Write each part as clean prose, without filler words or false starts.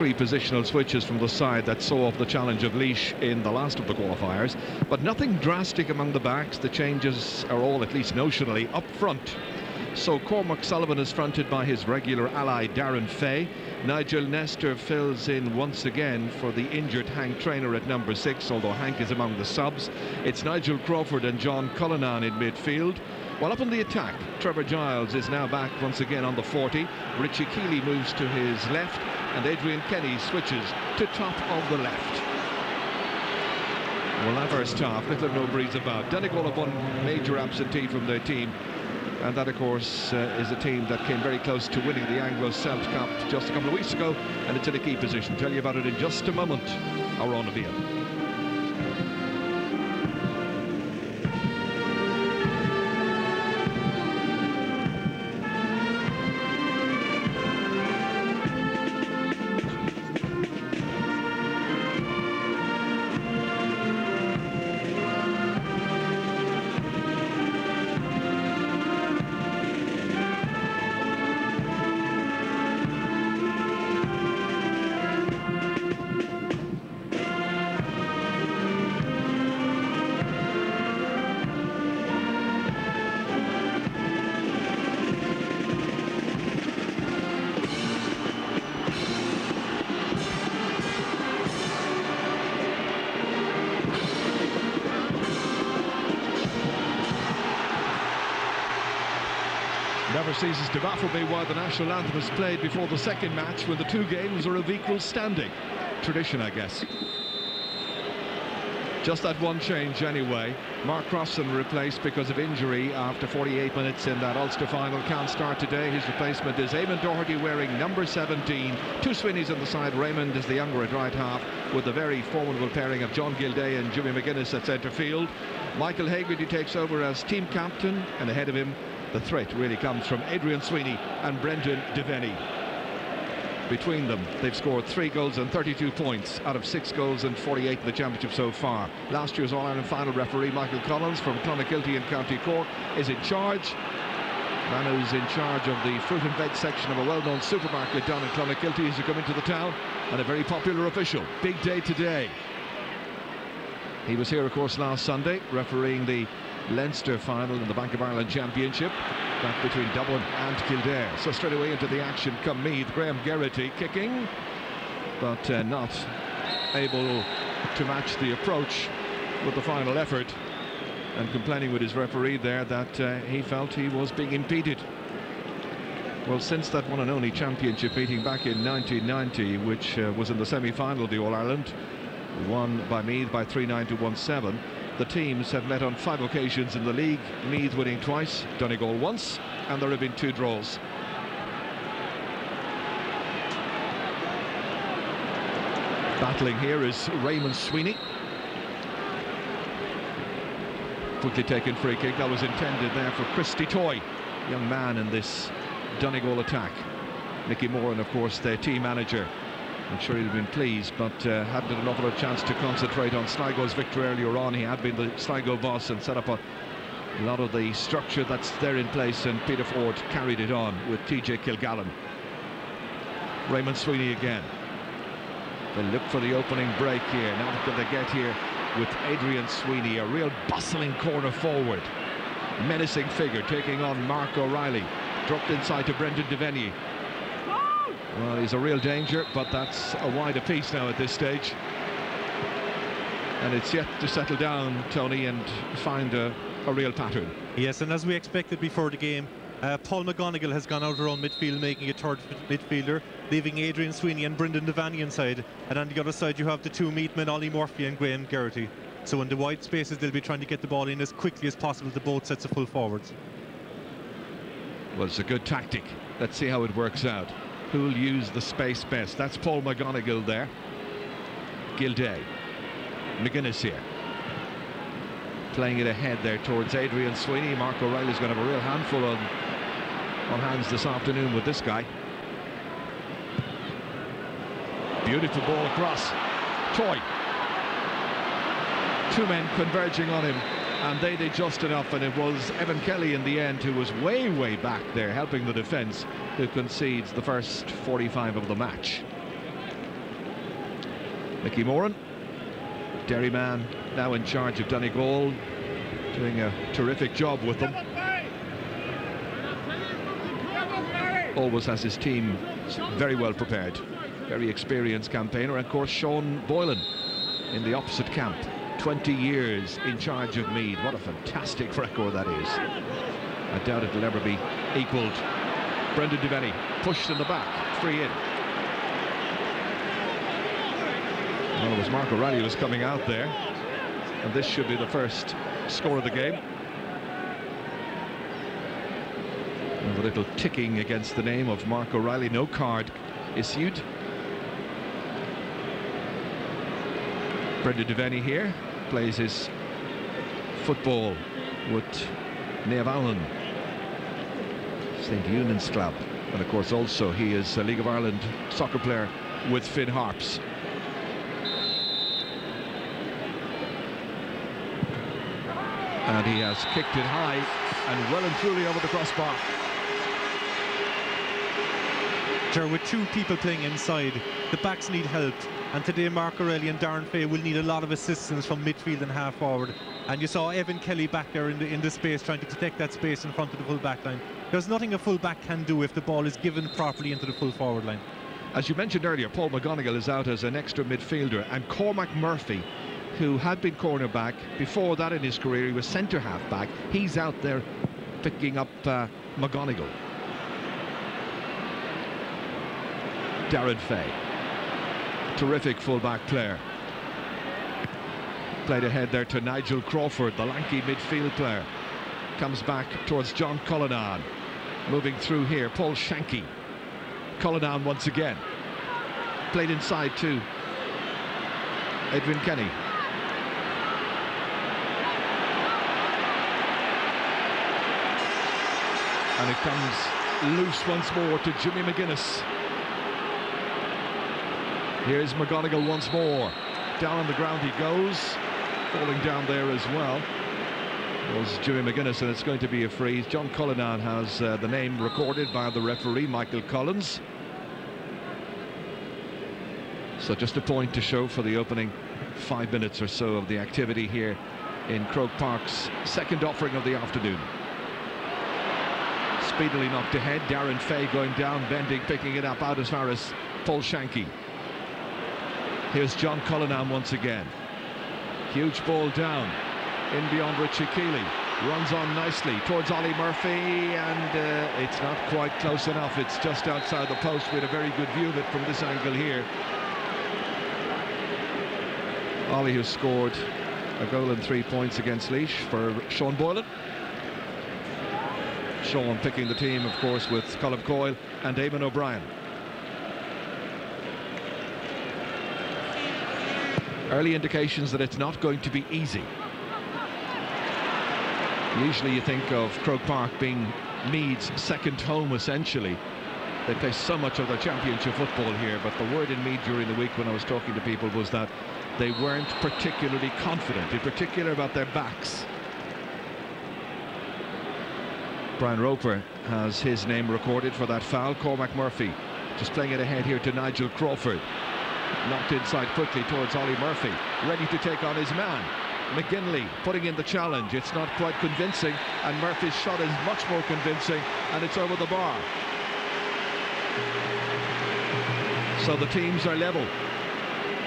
Three positional switches from the side that saw off the challenge of Laois in the last of the qualifiers, but nothing drastic among the backs. The changes are all, at least notionally, up front. So Cormac Sullivan is fronted by his regular ally Darren Fay. Nigel Nestor fills in once again for the injured Hank Traynor at number 6, although Hank is among the subs. It's Nigel Crawford and John Cullinan in midfield. While up on the attack, Trevor Giles is now back once again on the 40. Richie Keeley moves to his left, and Adrian Kenny switches to top of the left. Well, that first half, little or no breeze about. Donegal have one major absentee from their team, and that, of course, is a team that came very close to winning the Anglo-Celt Cup just a couple of weeks ago, and it's in a key position. Tell you about it in just a moment. Our own Avia. Never ceases to baffle me why the national anthem is played before the second match when the two games are of equal standing. Tradition, I guess. Just that one change anyway. Mark Crossan replaced because of injury after 48 minutes in that Ulster final. Can't start today. His replacement is Eamon Doherty wearing number 17. Two Sweeneys on the side. Raymond is the younger at right half, with the very formidable pairing of John Gilday and Jimmy McGuinness at centre field. Michael Haggerty takes over as team captain, and ahead of him the threat really comes from Adrian Sweeney and Brendan Devaney. Between them, they've scored 3 goals and 32 points out of 6 goals and 48 in the championship so far. Last year's All-Ireland final referee Michael Collins from Clonakilty in County Cork is in charge. Man who's in charge of the fruit and veg section of a well-known supermarket down in Clonakilty as you come into the town, and a very popular official. Big day today. He was here, of course, last Sunday, refereeing the Leinster final in the Bank of Ireland Championship, back between Dublin and Kildare. So straight away into the action come Meath. Graham Geraghty kicking, but not able to match the approach with the final effort, and complaining with his referee there that he felt he was being impeded. Well, since that one and only championship meeting back in 1990, which was in the semi-final of the All-Ireland, won by Meath by 3-9 to 1-7, the teams have met on 5 occasions in the league, Meath winning twice, Donegal once, and there have been 2 draws. Battling here is Raymond Sweeney. Quickly taken free kick. That was intended there for Christy Toy, young man in this Donegal attack. Mickey Moran, of course, their team manager. I'm sure he'd have been pleased, but hadn't had an awful lot of chance to concentrate on Sligo's victory earlier on. He had been the Sligo boss and set up a lot of the structure that's there in place, and Peter Ford carried it on with TJ Kilgallen. Raymond Sweeney again. They look for the opening break here. Now what can they get here with Adrian Sweeney, a real bustling corner forward. Menacing figure taking on Mark O'Reilly. Dropped inside to Brendan Devaney. Well, he's a real danger, but that's a wider piece now at this stage. And it's yet to settle down, Tony, and find a real pattern. Yes, and as we expected before the game, Paul McGonigal has gone out around midfield, making a third midfielder, leaving Adrian Sweeney and Brendan Devaney inside. And on the other side, you have the 2 Meath men, Ollie Murphy and Graham Geraghty. So in the wide spaces, they'll be trying to get the ball in as quickly as possible to both sets of full forwards. Well, it's a good tactic. Let's see how it works out. Who'll use the space best? That's Paul McGonigal there. Gilday. McGuinness here. Playing it ahead there towards Adrian Sweeney. Mark O'Reilly's going to have a real handful on hands this afternoon with this guy. Beautiful ball across. Toy. 2 men converging on him, and they did just enough, and it was Evan Kelly in the end who was way back there helping the defence, who concedes the first 45 of the match. Mickey Moran, Derry man, now in charge of Donegal, doing a terrific job with them. Always has his team very well prepared. Very experienced campaigner. And of course Sean Boylan in the opposite camp. 20 years in charge of Meath. What a fantastic record that is. I doubt it'll ever be equalled. Brendan Devaney pushed in the back, free in. Well, it was Mark O'Reilly who was coming out there, and this should be the first score of the game. And a little ticking against the name of Mark O'Reilly. No card issued. Brendan Devaney here plays his football with Naomh Allen, St. Eunan's club, and of course also he is a League of Ireland soccer player with Finn Harps. And he has kicked it high and well and truly over the crossbar. With two people playing inside, the backs need help, and today Mark O'Reilly and Darren Fay will need a lot of assistance from midfield and half forward. And you saw Evan Kelly back there in the space, trying to protect that space in front of the full back line. There's nothing a full back can do if the ball is given properly into the full forward line. As you mentioned earlier, Paul McGonigal is out as an extra midfielder, and Cormac Murphy, who had been cornerback before that in his career, he was centre half back, he's out there picking up McGonigal. Darren Fay, terrific full-back player. Played ahead there to Nigel Crawford, the lanky midfield player. Comes back towards John Cullinan. Moving through here, Paul Shanky. Cullinan once again. Played inside to Edwin Kenny. And it comes loose once more to Jimmy McGuinness. Here's McGonigal once more. Down on the ground he goes. Falling down there as well was Jimmy McGuinness, and it's going to be a freeze. John Cullinan has the name recorded by the referee, Michael Collins. So just a point to show for the opening 5 minutes or so of the activity here in Croke Park's second offering of the afternoon. Speedily knocked ahead. Darren Fay going down, bending, picking it up out as far as Paul Shanky. Here's John Cullinan once again. Huge ball down in beyond Richie Keeley. Runs on nicely towards Ollie Murphy, and it's not quite close enough. It's just outside the post. We had a very good view of it from this angle here. Ollie, who scored a goal and 3 points against Laois for Sean Boylan. Sean picking the team, of course, with Colm Coyle and Eamon O'Brien. Early indications that it's not going to be easy. Usually you think of Croke Park being Meath's second home, essentially. They play so much of their championship football here, but the word in Meath during the week when I was talking to people was that they weren't particularly confident, in particular about their backs. Brian Roper has his name recorded for that foul. Cormac Murphy just playing it ahead here to Nigel Crawford. Knocked inside quickly towards Ollie Murphy, ready to take on his man. McGinley putting in the challenge. It's not quite convincing, and Murphy's shot is much more convincing, and it's over the bar. So the teams are level,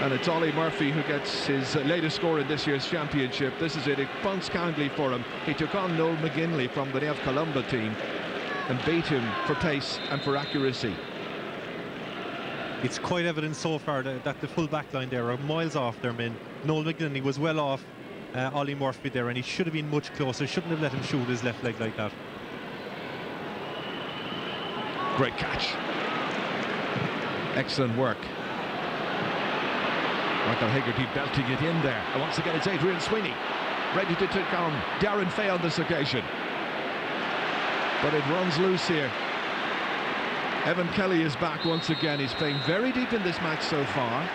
and it's Ollie Murphy who gets his latest score in this year's championship. This is it. It bounced kindly for him. He took on Noel McGinley from the Neath Columba team and beat him for pace and for accuracy. It's quite evident so far that the full back line there are miles off their men. Noel McGinley was well off Ollie Murphy there, and he should have been much closer. Shouldn't have let him shoot his left leg like that. Great catch. Excellent work. Michael Hegarty belting it in there. And once again it's Adrian Sweeney, ready to take on Darren Fay on this occasion. But it runs loose here. Evan Kelly is back once again. He's playing very deep in this match so far.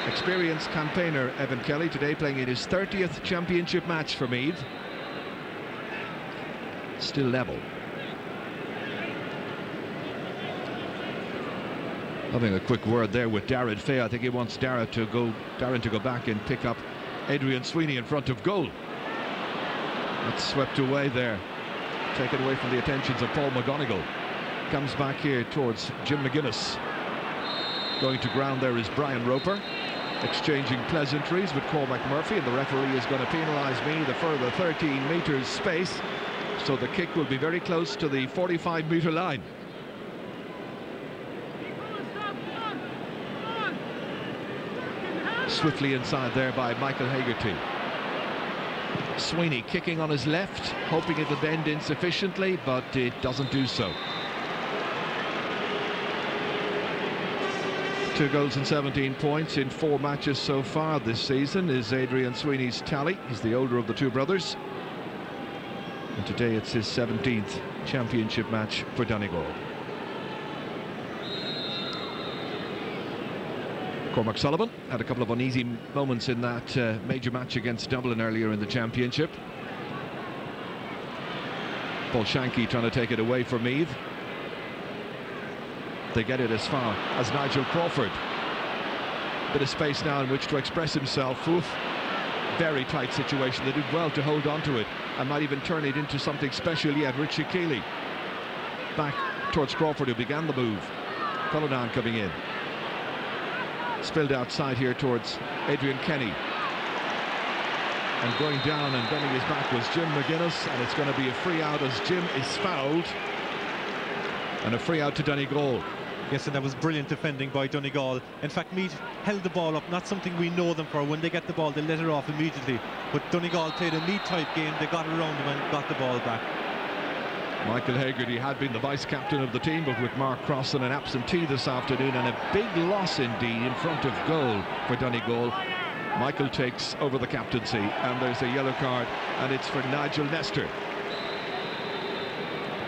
Experienced campaigner Evan Kelly, today playing in his 30th championship match for Meath. Still level. Having a quick word there with Darren Fay. I think he wants Darren to go back and pick up Adrian Sweeney in front of goal. That's swept away there, taken away from the attentions of Paul McGonigal. Comes back here towards Jim McGuinness. Going to ground there is Brian Roper, exchanging pleasantries with Cormac Murphy, and the referee is going to penalise Meath a further 13 metres space, so the kick will be very close to the 45-metre line. Swiftly inside there by Michael Hegarty. Sweeney kicking on his left, hoping it'll bend insufficiently, but it doesn't do so. 2 goals and 17 points in 4 matches so far this season is Adrian Sweeney's tally. He's the older of the 2 brothers. And today it's his 17th championship match for Donegal. Cormac Sullivan had a couple of uneasy moments in that major match against Dublin earlier in the championship. Paul Shanky trying to take it away from Meath. They get it as far as Nigel Crawford. Bit of space now in which to express himself. Oof. Very tight situation. They did well to hold on to it and might even turn it into something special yet. Richie Keeley back towards Crawford, who began the move. Cullinan coming in. Spilled outside here towards Adrian Kenny. And going down and bending his back was Jim McGuinness, and it's going to be a free out as Jim is fouled. And a free out to Donegal. Yes, and that was brilliant defending by Donegal. In fact, Meath held the ball up, not something we know them for. When they get the ball, they let it off immediately. But Donegal played a Meath-type game. They got around them and got the ball back. Michael Hegarty had been the vice-captain of the team, but with Mark Crossan an absentee this afternoon, and a big loss indeed in front of goal for Donegal. Michael takes over the captaincy, and there's a yellow card, and it's for Nigel Nestor.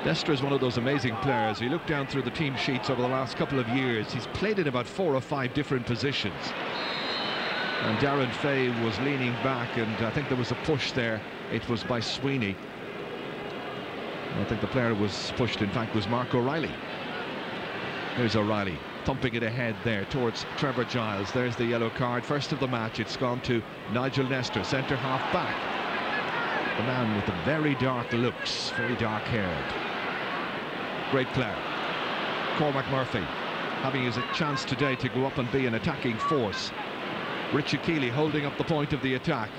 Nestor is one of those amazing players. You look down through the team sheets over the last couple of years, he's played in about 4 or 5 different positions. And Darren Fay was leaning back, and I think there was a push there. It was by Sweeney. I think the player was pushed, in fact, was Mark O'Reilly. Here's O'Reilly thumping it ahead there towards Trevor Giles. There's the yellow card, first of the match. It's gone to Nigel Nestor, centre half back. The man with the very dark looks, very dark haired. Great player. Cormac Murphy having his chance today to go up and be an attacking force. Richie Keeley holding up the point of the attack.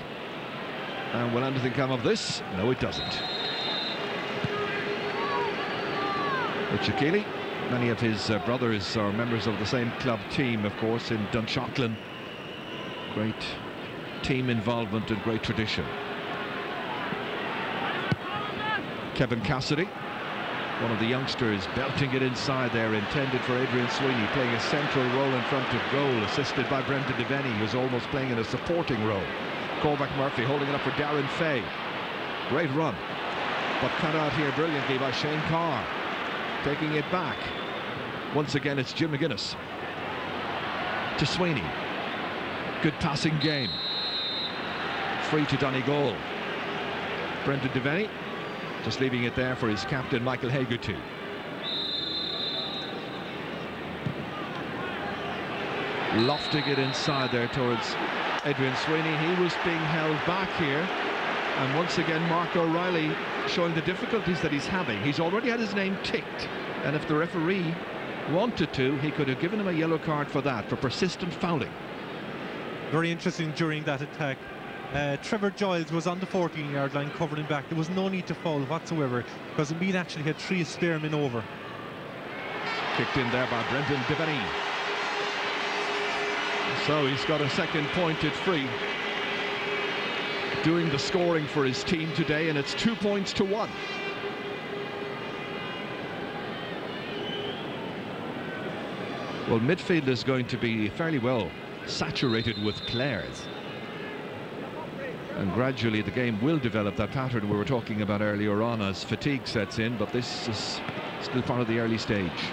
And will anything come of this? No, it doesn't. Richie Keeley, many of his brothers are members of the same club team, of course, in Dunshaughlin. Great team involvement and great tradition. Kevin Cassidy, one of the youngsters, belting it inside there, intended for Adrian Sweeney, playing a central role in front of goal, assisted by Brendan Devaney, who's almost playing in a supporting role. Cormac Murphy holding it up for Darren Fay. Great run, but cut out here brilliantly by Shane Carr. Taking it back. Once again, it's Jim McGuinness to Sweeney. Good passing game. Free to Donegal. Brendan Devaney just leaving it there for his captain, Michael Hegarty. Lofting it inside there towards Adrian Sweeney. He was being held back here. And once again, Mark O'Reilly showing the difficulties that he's having. He's already had his name ticked, and if the referee wanted to, he could have given him a yellow card for that, for persistent fouling. Very interesting during that attack. Trevor Giles was on the 14-yard line covering back. There was no need to foul whatsoever, because Meath actually had 3 spearmen over. Kicked in there by Brendan Devaney. So he's got a second pointed free, doing the scoring for his team today, and it's 2 points to 1. Well, midfield is going to be fairly well saturated with players, and gradually the game will develop that pattern we were talking about earlier on as fatigue sets in, but this is still part of the early stage.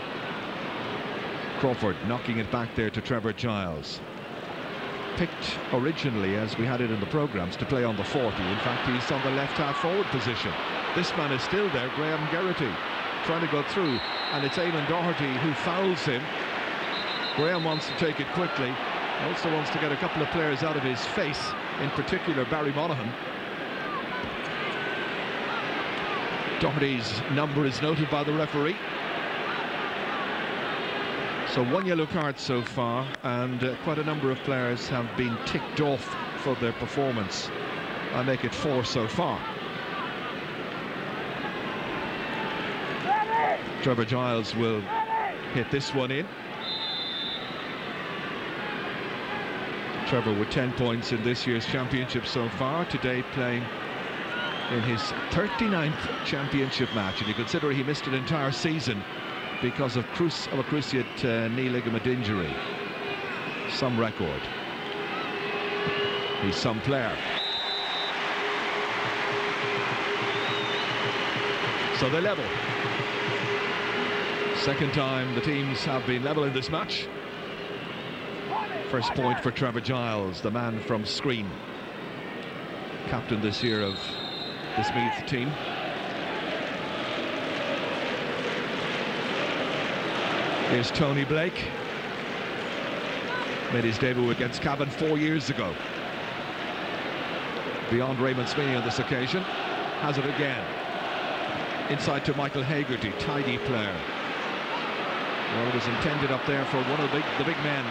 Crawford knocking it back there to Trevor Giles. Picked originally, as we had it in the programmes, to play on the 40. In fact, he's on the left half forward position. This man is still there, Graham Geraghty, trying to go through, and it's Eamon Doherty who fouls him. Graham wants to take it quickly. Also wants to get a couple of players out of his face, in particular Barry Monaghan. Doherty's number is noted by the referee. So 1 yellow card so far, and quite a number of players have been ticked off for their performance. I make it 4 so far. Trevor Giles will hit this one in. Trevor with 10 points in this year's championship so far, today playing in his 39th championship match, and you consider he missed an entire season because of a cruciate knee ligament injury. Some record. He's some player. So they level. Second time the teams have been level in this match. First point for Trevor Giles, the man from Screen, captain this year of this Meath team. Here's Tony Blake. Made his debut against Cavan 4 years ago. Beyond Raymond Sweeney on this occasion. Has it again. Inside to Michael Hagerty, tidy player. Well, it was intended up there for one of the big men.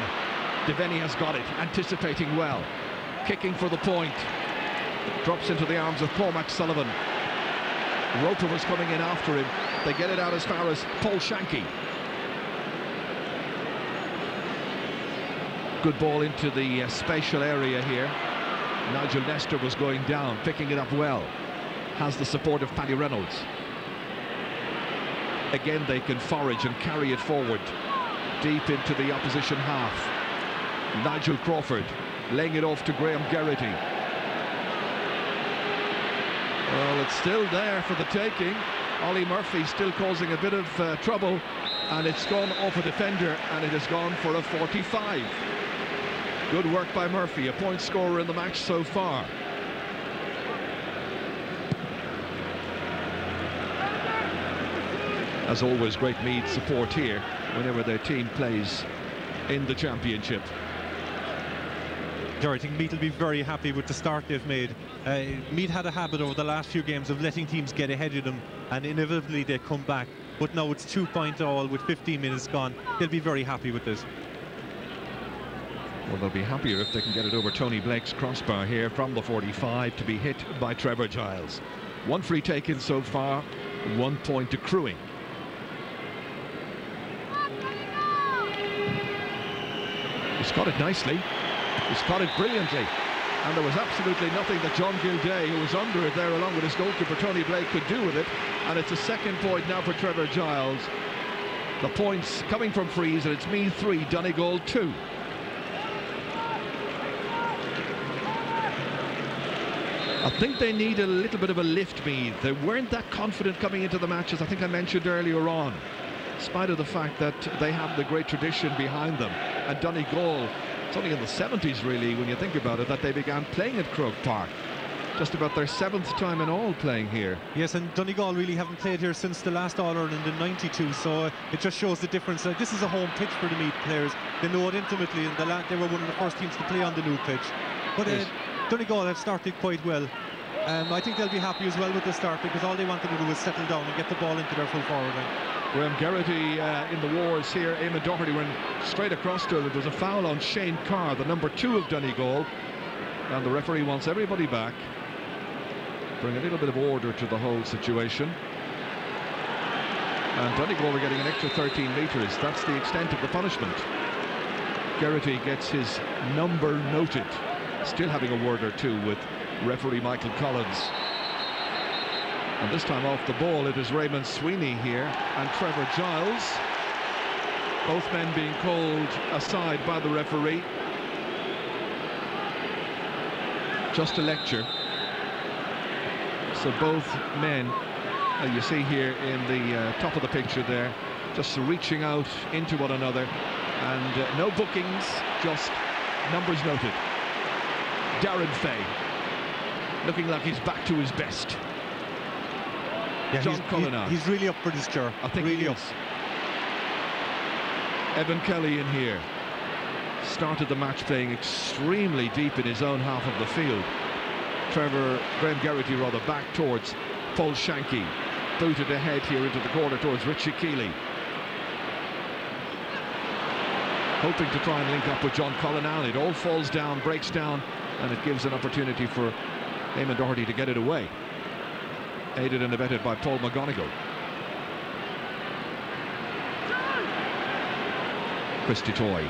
Devaney has got it, anticipating well. Kicking for the point. Drops into the arms of Cormac Sullivan. Roper was coming in after him. They get it out as far as Paul Shanky. Good ball into the spatial area here. Nigel Nestor was going down, picking it up well. Has the support of Paddy Reynolds. Again, they can forage and carry it forward, deep into the opposition half. Nigel Crawford laying it off to Graham Geraghty. Well, it's still there for the taking. Ollie Murphy still causing a bit of trouble, and it's gone off a defender, and it has gone for a 45. Good work by Murphy, a point scorer in the match so far. As always, great Meath support here whenever their team plays in the championship. I think Meath will be very happy with the start they've made. Meath had a habit over the last few games of letting teams get ahead of them, and inevitably they come back. But now it's 2-point all with 15 minutes gone. They'll be very happy with this. Well, they'll be happier if they can get it over Tony Blake's crossbar here from the 45 to be hit by Trevor Giles. 1 free taken so far, 1 point accruing. He's got it nicely. He's got it brilliantly. And there was absolutely nothing that John Gilday, who was under it there along with his goalkeeper Tony Blake, could do with it. And it's a 2nd point now for Trevor Giles. The points coming from frees, and it's Meath 3, Donegal 2. I think they need a little bit of a lift, Meath. They weren't that confident coming into the match, as I think I mentioned earlier on, in spite of the fact that they have the great tradition behind them. And Donegal, it's only in the 70s really, when you think about it, that they began playing at Croke Park. Just about their 7th time in all playing here. Yes, and Donegal really haven't played here since the last All-Ireland in '92, so it just shows the difference. This is a home pitch for the Meath players. They know it intimately, and they were one of the first teams to play on the new pitch. But yes. Donegal have started quite well. I think they'll be happy as well with the start, because all they wanted to do was settle down and get the ball into their full forward line. Graham Geraghty in the wars here. Eamon Doherty went straight across to him. It was a foul on Shane Carr, the number 2 of Donegal, and the referee wants everybody back. Bring a little bit of order to the whole situation. And Donegal were getting an extra 13 metres. That's the extent of the punishment. Geraghty gets his number noted. Still having a word or two with referee Michael Collins. And this time off the ball, it is Raymond Sweeney here and Trevor Giles. Both men being called aside by the referee. Just a lecture. So both men, you see here in the top of the picture there, just reaching out into one another. And no bookings, just numbers noted. Darren Fay, looking like he's back to his best. Yeah, John Cullinan. He's really up for this chair. I think really he is. up. Evan Kelly in here. started the match playing extremely deep in his own half of the field. Graham Geraghty rather back towards Paul Shanky. Booted ahead here into the corner towards Richie Keeley. Hoping to try and link up with John Cullinan. It all falls down, breaks down, and it gives an opportunity for Eamon Doherty to get it away. Aided and abetted by Paul McGonigal. Christy Toy.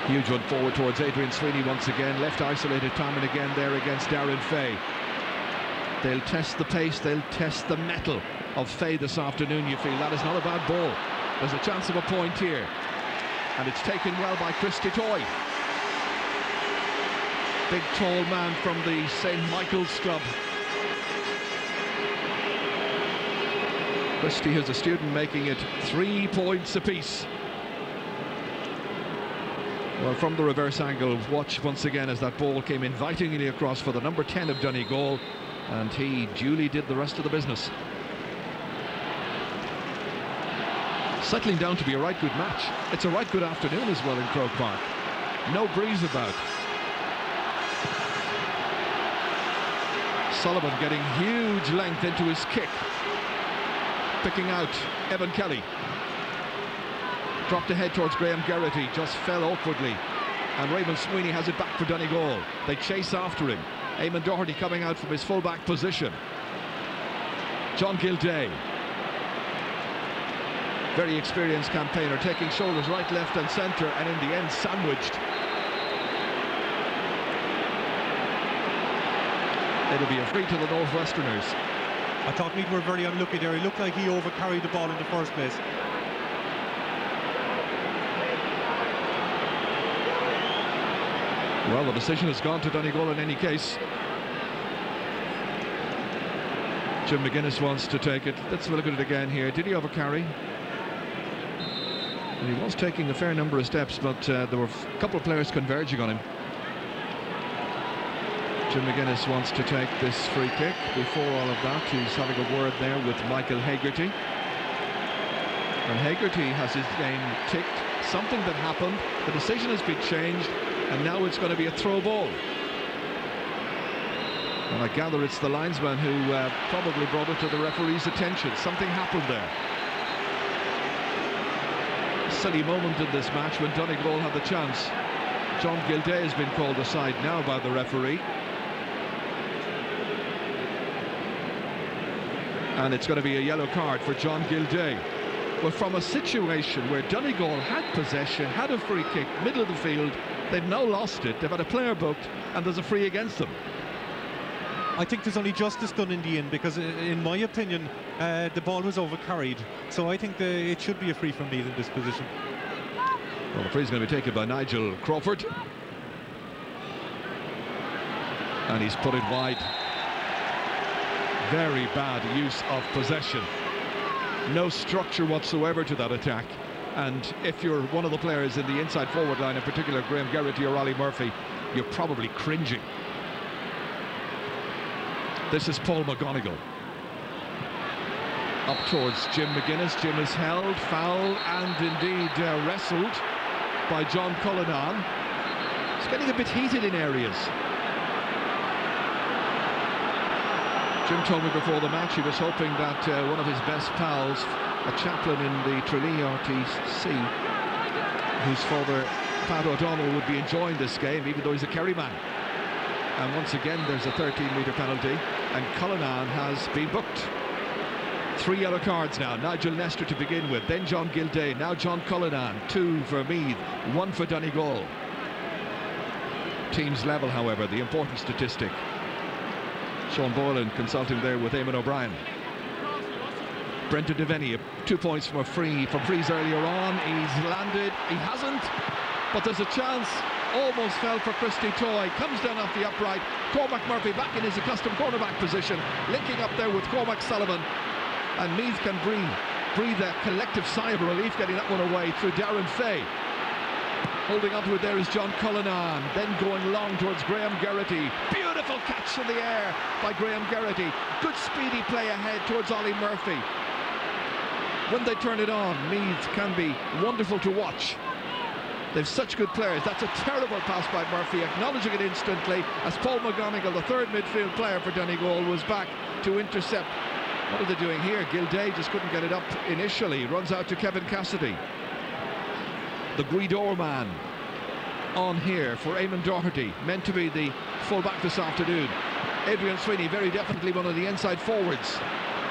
Huge one forward towards Adrian Sweeney once again. Left isolated time and again there against Darren Fay. They'll test the pace, they'll test the mettle of Fay this afternoon, you feel. That is not a bad ball. There's a chance of a point here. And it's taken well by Christy Toy. Big tall man from the St. Michael's club. Christy, who's a student, making it 3 points apiece. Well, from the reverse angle, watch once again as that ball came invitingly across for the number 10 of Donegal, and he duly did the rest of the business. Settling down to be a right good match. It's a right good afternoon as well in Croke Park. No breeze about. Sullivan getting huge length into his kick. Picking out Evan Kelly. Dropped ahead towards Graham Geraghty, just fell awkwardly. And Raymond Sweeney has it back for Donegal. They chase after him. Eamon Doherty coming out from his full-back position. John Gilday. Very experienced campaigner, taking shoulders right, left and centre, and in the end sandwiched. It'll be a free to the Northwesterners. I thought Meath were very unlucky there. It looked like he overcarried the ball in the first place. Well, the decision has gone to Donegal in any case. Jim McGuinness wants to take it. Let's have a look at it again here. Did he overcarry? And he was taking a fair number of steps, but there were a couple of players converging on him. Jim McGuinness wants to take this free kick. Before all of that, he's having a word there with Michael Hagerty. And Hagerty has his game ticked. Something that happened, the decision has been changed, and now it's going to be a throw ball. And I gather it's the linesman who probably brought it to the referee's attention. Something happened there. Silly moment in this match when Donegal had the chance. John Gilday has been called aside now by the referee. And it's going to be a yellow card for John Gilday. Well, from a situation where Donegal had possession, had a free kick, middle of the field, they've now lost it, they've had a player booked, and there's a free against them. I think there's only justice done in the end, because in my opinion the ball was overcarried, so I think it should be a free from Meath in this position. Well, the free's going to be taken by Nigel Crawford, and he's put it wide. Very bad use of possession. No structure whatsoever to that attack, and if you're one of the players in the inside forward line, in particular Graham Geraghty or Ollie Murphy, you're probably cringing. This is Paul McGonigal. Up towards Jim McGuinness. Jim is held, foul, and indeed wrestled by John Cullinan. It's getting a bit heated in areas. Jim told me before the match he was hoping that one of his best pals, a chaplain in the Tralee RTC, whose father, Pat O'Donnell, would be enjoying this game, even though he's a Kerry man. And once again, there's a 13-metre penalty, and Cullinan has been booked. 3 yellow cards now. Nigel Nestor to begin with, then John Gilday, now John Cullinan. 2 for Meath, 1 for Donegal. Teams level, however, the important statistic. Sean Boylan consulting there with Eamon O'Brien. Brendan Devaney, 2 points from frees earlier on. He's landed, he hasn't, but there's a chance. Almost fell for Christy Toy, comes down off the upright. Cormac Murphy back in his accustomed cornerback position, linking up there with Cormac Sullivan, and Meath can breathe a collective sigh of relief, getting that one away through Darren Fay. Holding onto it there is John Cullinan, then going long towards Graham Geraghty. Beautiful catch in the air by Graham Geraghty. Good speedy play ahead towards Ollie Murphy. When they turn it on, Meath can be wonderful to watch. They've such good players. That's a terrible pass by Murphy, acknowledging it instantly as Paul McGonigal, the third midfield player for Donegal, was back to intercept. What are they doing here? Gilday just couldn't get it up initially. Runs out to Kevin Cassidy. The Guidor man on here for Eamon Doherty, meant to be the full-back this afternoon. Adrian Sweeney, very definitely one of the inside forwards.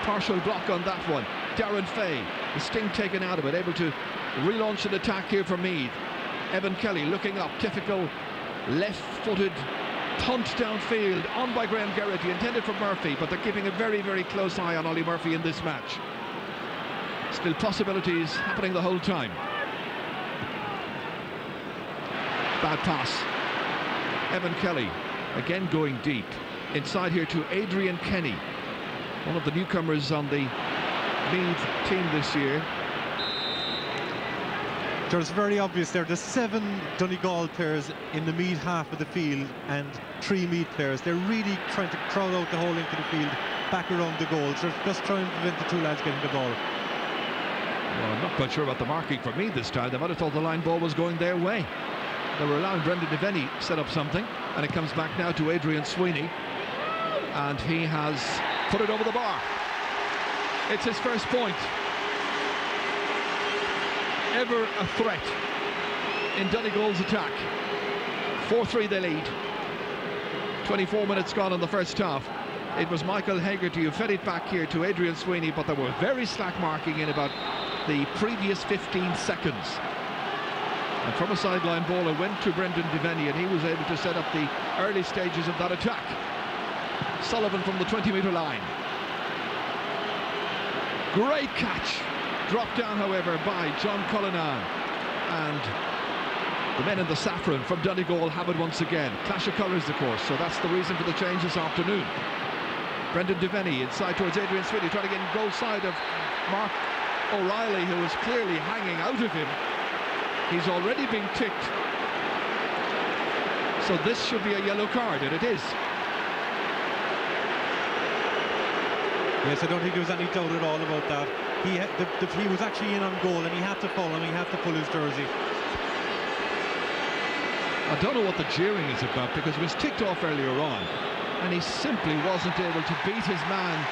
Partial block on that one. Darren Fay, the sting taken out of it, able to relaunch an attack here for Meath. Evan Kelly looking up, typical left-footed punt downfield, on by Graham Geraghty, intended for Murphy, but they're keeping a very, very close eye on Ollie Murphy in this match. Still possibilities happening the whole time. Bad pass. Evan Kelly, again going deep. Inside here to Adrian Kenny, one of the newcomers on the Meath team this year. There's very obvious there. There's 7 Donegal players in the Meath half of the field and 3 Meath players. They're really trying to crowd out the whole length of the field, back around the goals. They're just trying to prevent the 2 lads getting the ball. Well, I'm not quite sure about the marking for Meath this time. They might have thought the line ball was going their way. They were allowing Brendan Devaney set up something, and it comes back now to Adrian Sweeney, and he has put it over the bar. It's his first point. Ever a threat in Donegal's attack. 4-3 they lead. 24 minutes gone in the first half. It was Michael Hegarty who fed it back here to Adrian Sweeney, but there were very slack marking in about the previous 15 seconds. And from a sideline ball, it went to Brendan Devaney, and he was able to set up the early stages of that attack. Sullivan from the 20-metre line. Great catch. Dropped down, however, by John Cullinan. And the men in the saffron from Donegal have it once again. Clash of colours, of course, so that's the reason for the change this afternoon. Brendan Devaney inside towards Adrian Sweeney, trying to get in goal side of Mark O'Reilly, who was clearly hanging out of him. He's already been ticked. So this should be a yellow card, and it is. Yes, I don't think there was any doubt at all about that. He was actually in on goal, and he had to fall, and he had to pull his jersey. I don't know what the jeering is about, because he was ticked off earlier on, and he simply wasn't able to beat his man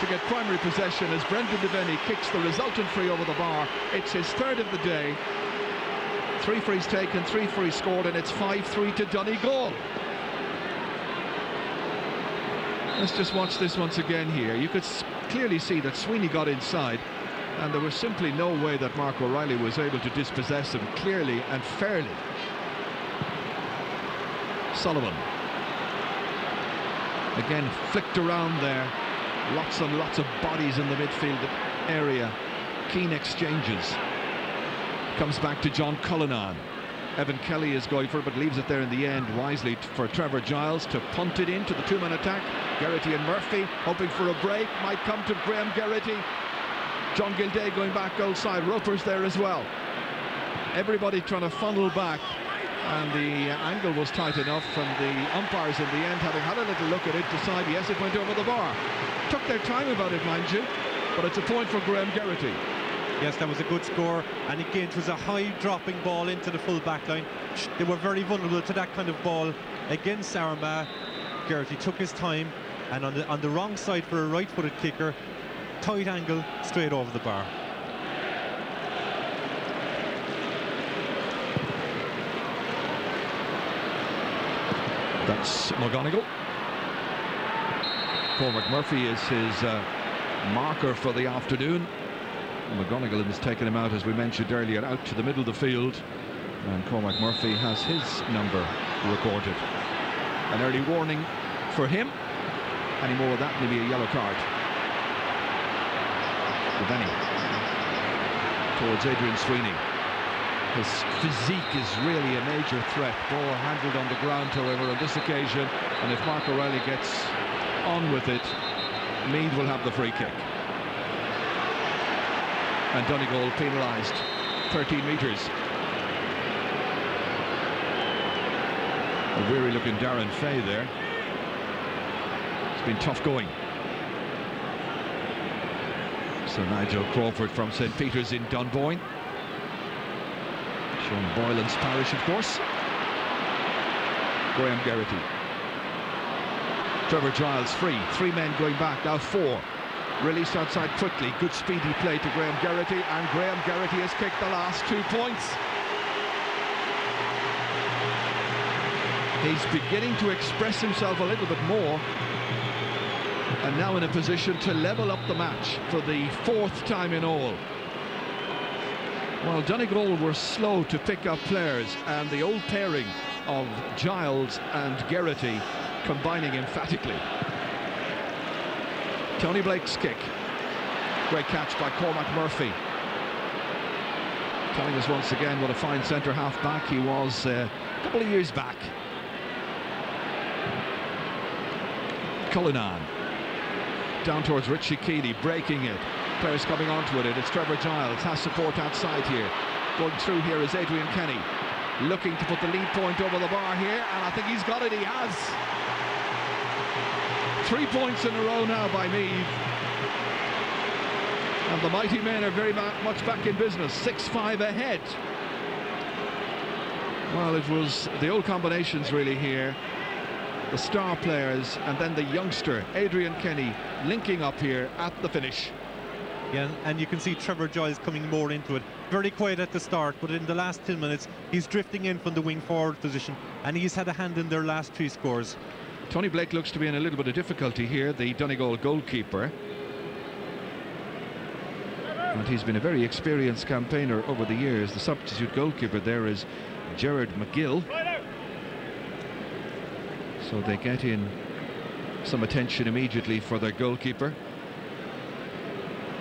to get primary possession as Brendan Devaney kicks the resultant free over the bar. It's his third of the day. 3 frees taken, 3 frees scored, and it's 5-3 to Donegal. Let's just watch this once again here. You could clearly see that Sweeney got inside, and there was simply no way that Mark O'Reilly was able to dispossess him clearly and fairly. Sullivan again flicked around there. Lots and lots of bodies in the midfield area. Keen exchanges. Comes back to John Cullinan. Evan Kelly is going for it, but leaves it there in the end wisely for Trevor Giles to punt it into the 2-man attack. Geraghty and Murphy hoping for a break. Might come to Graham Geraghty. John Gilday going back goal side. Roper's there as well. Everybody trying to funnel back, and the angle was tight enough, and the umpires in the end, having had a little look at it, decide yes, it went over the bar. Took their time about it, mind you, but it's a point for Graham Geraghty. Yes, that was a good score, and again it was a high dropping ball into the full back line. They were very vulnerable to that kind of ball against Armagh. Geraghty took his time, and on the wrong side for a right-footed kicker, tight angle straight over the bar. That's McGonigal. Cormac Murphy is his marker for the afternoon. McGonigal has taken him out, as we mentioned earlier, out to the middle of the field, and Cormac Murphy has his number recorded. An early warning for him. Any more of that, maybe a yellow card. Devaney towards Adrian Sweeney. His physique is really a major threat. Ball handled on the ground, however, on this occasion, and if Mark O'Reilly gets on with it, Meath will have the free kick. And Donegal penalised 13 metres. A weary looking Darren Fay there. It's been tough going. Sir Nigel Crawford from St Peter's in Dunboyne. Sean Boylan's parish, of course. Graham Geraghty. Trevor Giles free. 3 men going back, now 4. Released outside quickly. Good speedy play to Graham Geraghty, and Graham Geraghty has kicked the last 2 points. He's beginning to express himself a little bit more, and now in a position to level up the match for the 4th time in all. Well, Donegal were slow to pick up players, and the old pairing of Giles and Geraghty combining emphatically. Tony Blake's kick. Great catch by Cormac Murphy. Telling us once again what a fine centre half back he was a couple of years back. Cullinan. Down towards Richie Keeley, breaking it. Players coming onto it. It's Trevor Giles, has support outside here. Going through here is Adrian Kenny. Looking to put the lead point over the bar here, and I think he's got it, he has. 3 points in a row now by Meath. And the mighty men are very much back in business, 6-5 ahead. Well, it was the old combinations really here. The star players and then the youngster, Adrian Kenny, linking up here at the finish. Yeah, and you can see Trevor Giles coming more into it. Very quiet at the start, but in the last 10 minutes, he's drifting in from the wing forward position, and he's had a hand in their last 3 scores. Tony Blake looks to be in a little bit of difficulty here, the Donegal goalkeeper. And he's been a very experienced campaigner over the years. The substitute goalkeeper there is Gerard McGill. So they get in some attention immediately for their goalkeeper.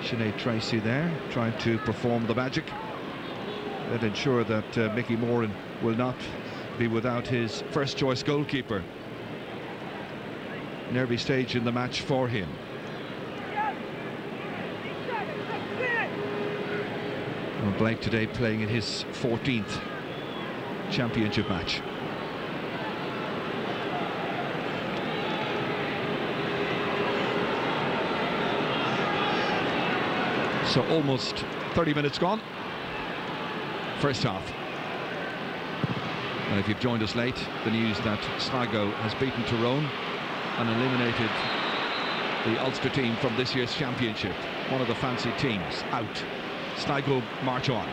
Sinead Tracy there, trying to perform the magic and ensure that Mickey Moran will not be without his first choice goalkeeper. Nervy stage in the match for him. Well, Blake today playing in his 14th championship match. So almost 30 minutes gone. First half. And if you've joined us late, the news that Sligo has beaten Tyrone and eliminated the Ulster team from this year's championship. One of the fancy teams out. Sligo march on.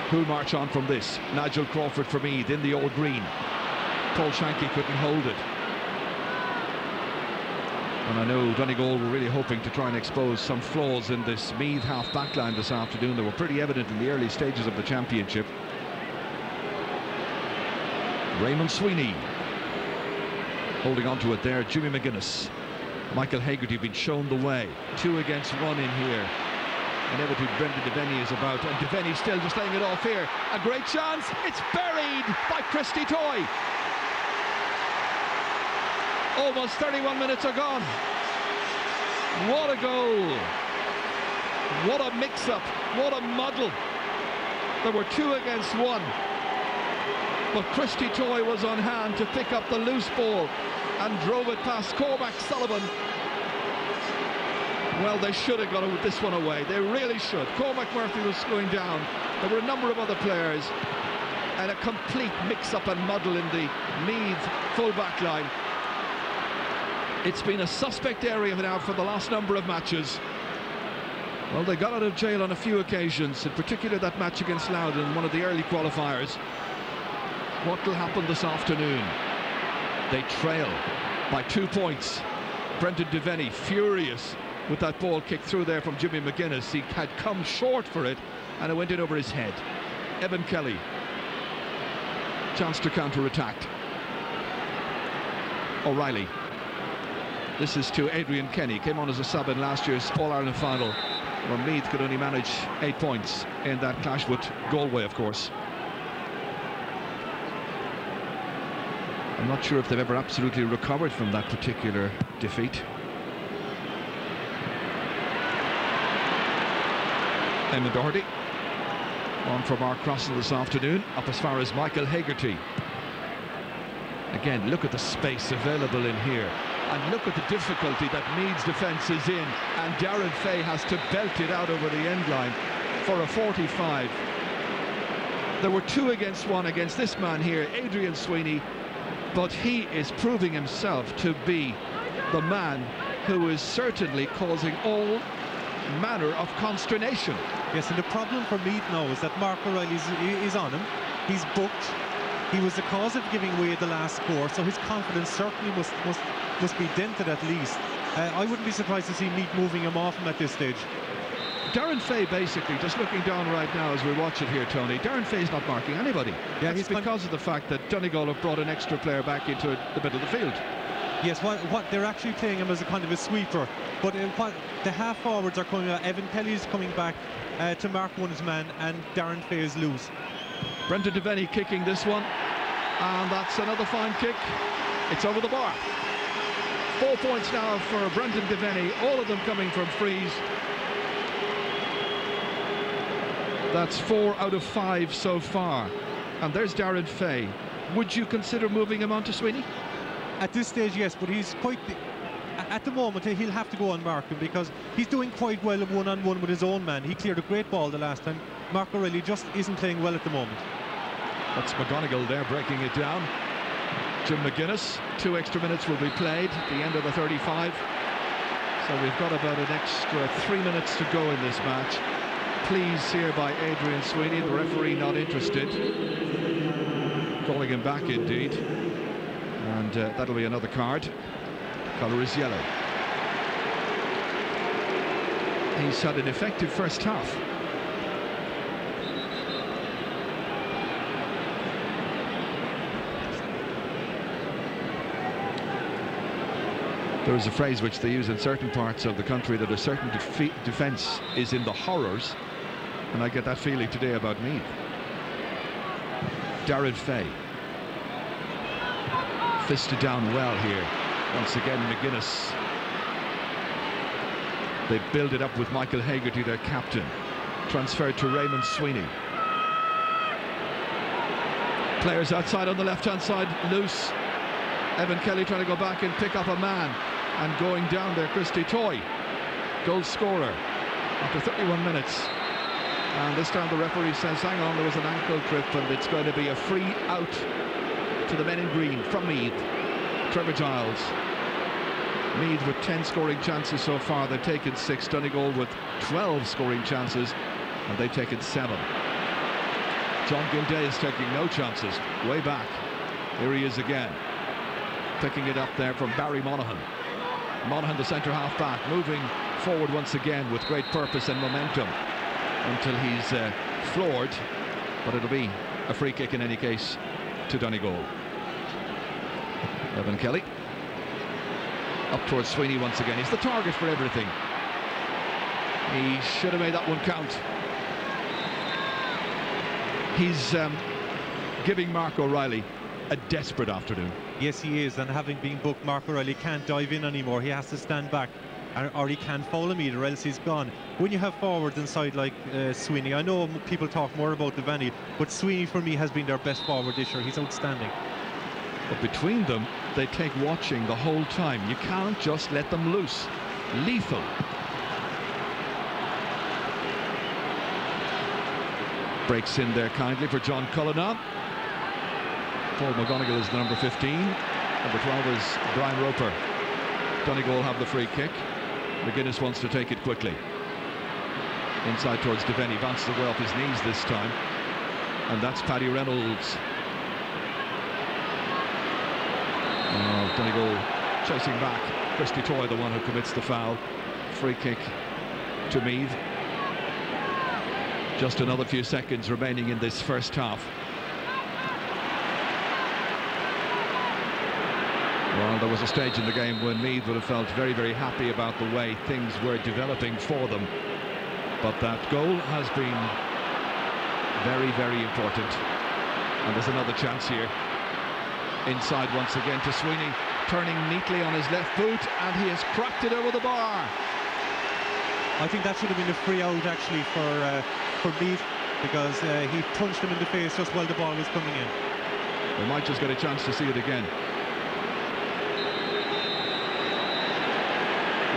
Who'll march on from this? Nigel Crawford for Meath in the old green. Paul Shanky couldn't hold it. And I know Donegal were really hoping to try and expose some flaws in this Meath half-back line this afternoon. They were pretty evident in the early stages of the championship. Raymond Sweeney holding on to it there. Jimmy McGuinness. Michael Hegarty been shown the way. 2 against 1 in here. Inevitably Brendan Devaney is about, and Devaney still just laying it off here. A great chance. It's buried by Christy Toy. Almost 31 minutes are gone. What a goal. What a mix-up. What a muddle. There were 2 against 1. But Christy Toy was on hand to pick up the loose ball and drove it past Cormac Sullivan. Well, they should have got this one away. They really should. Cormac Murphy was going down. There were a number of other players. And a complete mix-up and muddle in the Meath full-back line. It's been a suspect area now for the last number of matches. Well, they got out of jail on a few occasions, in particular that match against Loudoun, one of the early qualifiers. What will happen this afternoon? They trail by 2 points. Brendan Devaney furious with that ball kicked through there from Jimmy McGuinness. He had come short for it and it went in over his head. Evan Kelly, chance to counter-attack. O'Reilly. This is to Adrian Kenny, came on as a sub in last year's All-Ireland final, where Meath could only manage 8 points in that clash with Galway, of course. I'm not sure if they've ever absolutely recovered from that particular defeat. Eamon Doherty on for Mark Crossan this afternoon, up as far as Michael Hegarty. Again, look at the space available in here. And look at the difficulty that Meath's defence is in, and Darren Fay has to belt it out over the end line for a 45. There were 2 against 1 against this man here, Adrian Sweeney, but he is proving himself to be the man who is certainly causing all manner of consternation. Yes, and the problem for Meath now is that Mark O'Reilly is on him. He's booked. He was the cause of giving away the last score, so his confidence certainly must be dented at least. I wouldn't be surprised to see Meath moving him off him at this stage. Darren Fay, basically, just looking down right now as we watch it here, Tony, Darren Fay's not marking anybody. Yeah, it's because of the fact that Donegal have brought an extra player back into the middle of the field. Yes, what they're actually playing him as a kind of a sweeper, but what the half forwards are coming out. Evan Kelly's coming back to mark one his man, and Darren Fay is loose. Brendan Devaney kicking this one, and that's another fine kick. It's over the bar. 4 points now for Brendan Devaney, all of them coming from frees. That's 4 out of 5 so far. And there's Darren Fay. Would you consider moving him on to Sweeney? At this stage, yes, but he's quite... At the moment, he'll have to go on Markham because he's doing quite well one-on-one with his own man. He cleared a great ball the last time. Mark O'Reilly just isn't playing well at the moment. That's McGonigal there breaking it down. Jim McGuinness, 2 extra minutes will be played at the end of the 35. So we've got about an extra 3 minutes to go in this match. Please here by Adrian Sweeney, the referee not interested. Calling him back indeed. And that'll be another card. Colour is yellow. He's had an effective first half. There is a phrase which they use in certain parts of the country that a certain defence is in the horrors, and I get that feeling today about Meath. Darren Fay. Fisted down well here. Once again, McGuinness. They build it up with Michael Haggerty, their captain. Transferred to Raymond Sweeney. Players outside on the left-hand side, loose. Evan Kelly trying to go back and pick up a man. And going down there, Christy Toy, goal scorer, after 31 minutes. And this time the referee says, hang on, there was an ankle grip, and it's going to be a free out to the men in green from Meath. Trevor Giles. Meath with 10 scoring chances so far. They've taken 6. Donegal with 12 scoring chances, and they've taken 7. John Gilday is taking no chances. Way back. Here he is again. Picking it up there from Barry Monaghan. Monaghan, the centre half back, moving forward once again with great purpose and momentum until he's floored, but it'll be a free kick in any case to Donegal. Evan Kelly up towards Sweeney once again. He's the target for everything. He should have made that one count. He's giving Mark O'Reilly a desperate afternoon. Yes, he is, and having been booked, Mark O'Reilly can't dive in anymore. He has to stand back, or he can't foul him either, else he's gone. When you have forwards inside like Sweeney, I know people talk more about Devaney, but Sweeney for me has been their best forward this year. He's outstanding. But between them, they take watching the whole time. You can't just let them loose. Lethal. Breaks in there kindly for John Cullinan. Paul McGonigal is the number 15. Number 12 is Brian Roper. Donegal have the free kick. McGuinness wants to take it quickly. Inside towards Devaney. Bounces away off his knees this time. And that's Paddy Reynolds. Donegal chasing back. Christy Toy, the one who commits the foul. Free kick to Meath. Just another few seconds remaining in this first half. Well, there was a stage in the game when Meath would have felt very, very happy about the way things were developing for them. But that goal has been very, very important. And there's another chance here. Inside once again to Sweeney, turning neatly on his left boot, and he has cracked it over the bar. I think that should have been a free out actually for Meath, because he punched him in the face just while the ball was coming in. We might just get a chance to see it again.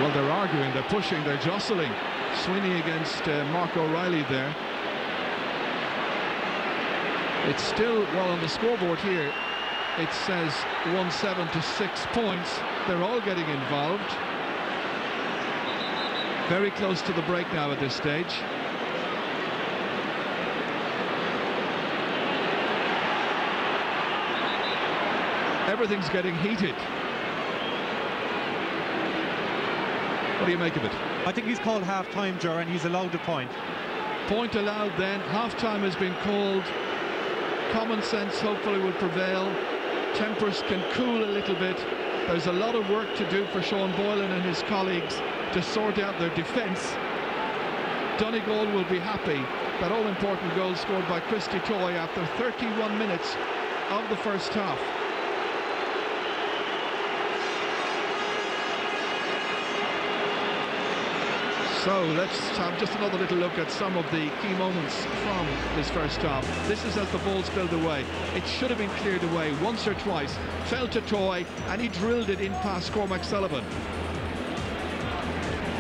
Well, they're arguing, they're pushing, they're jostling. Sweeney against Mark O'Reilly there. It's still, well, on the scoreboard here, it says 1-7 to 6 points. They're all getting involved. Very close to the break now at this stage. Everything's getting heated. What do you make of it? I think he's called half-time, Ger, and he's allowed a point. Point allowed then. Half-time has been called. Common sense hopefully will prevail. Tempers can cool a little bit. There's a lot of work to do for Sean Boylan and his colleagues to sort out their defence. Donegal will be happy. That all-important goal scored by Christy Toy after 31 minutes of the first half. So let's have just another little look at some of the key moments from this first half. This is as the ball spilled away. It should have been cleared away once or twice. Fell to Toy and he drilled it in past Cormac Sullivan.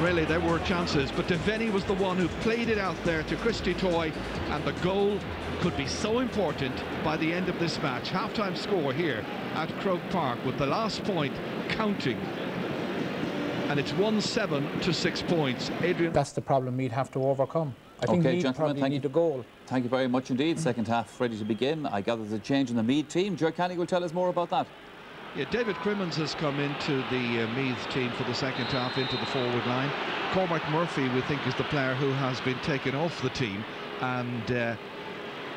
Really, there were chances, but Devaney was the one who played it out there to Christy Toy, and the goal could be so important by the end of this match. Half-time score here at Croke Park with the last point counting. And it's 1-7 to 6 points. Adrian. That's the problem Meath have to overcome. I think Meath probably need a goal. Thank you very much indeed. Second half ready to begin. I gather the change in the Meath team. Ger Canny will tell us more about that. Yeah, David Crimmins has come into the Meath team for the second half, into the forward line. Cormac Murphy, we think, is the player who has been taken off the team. And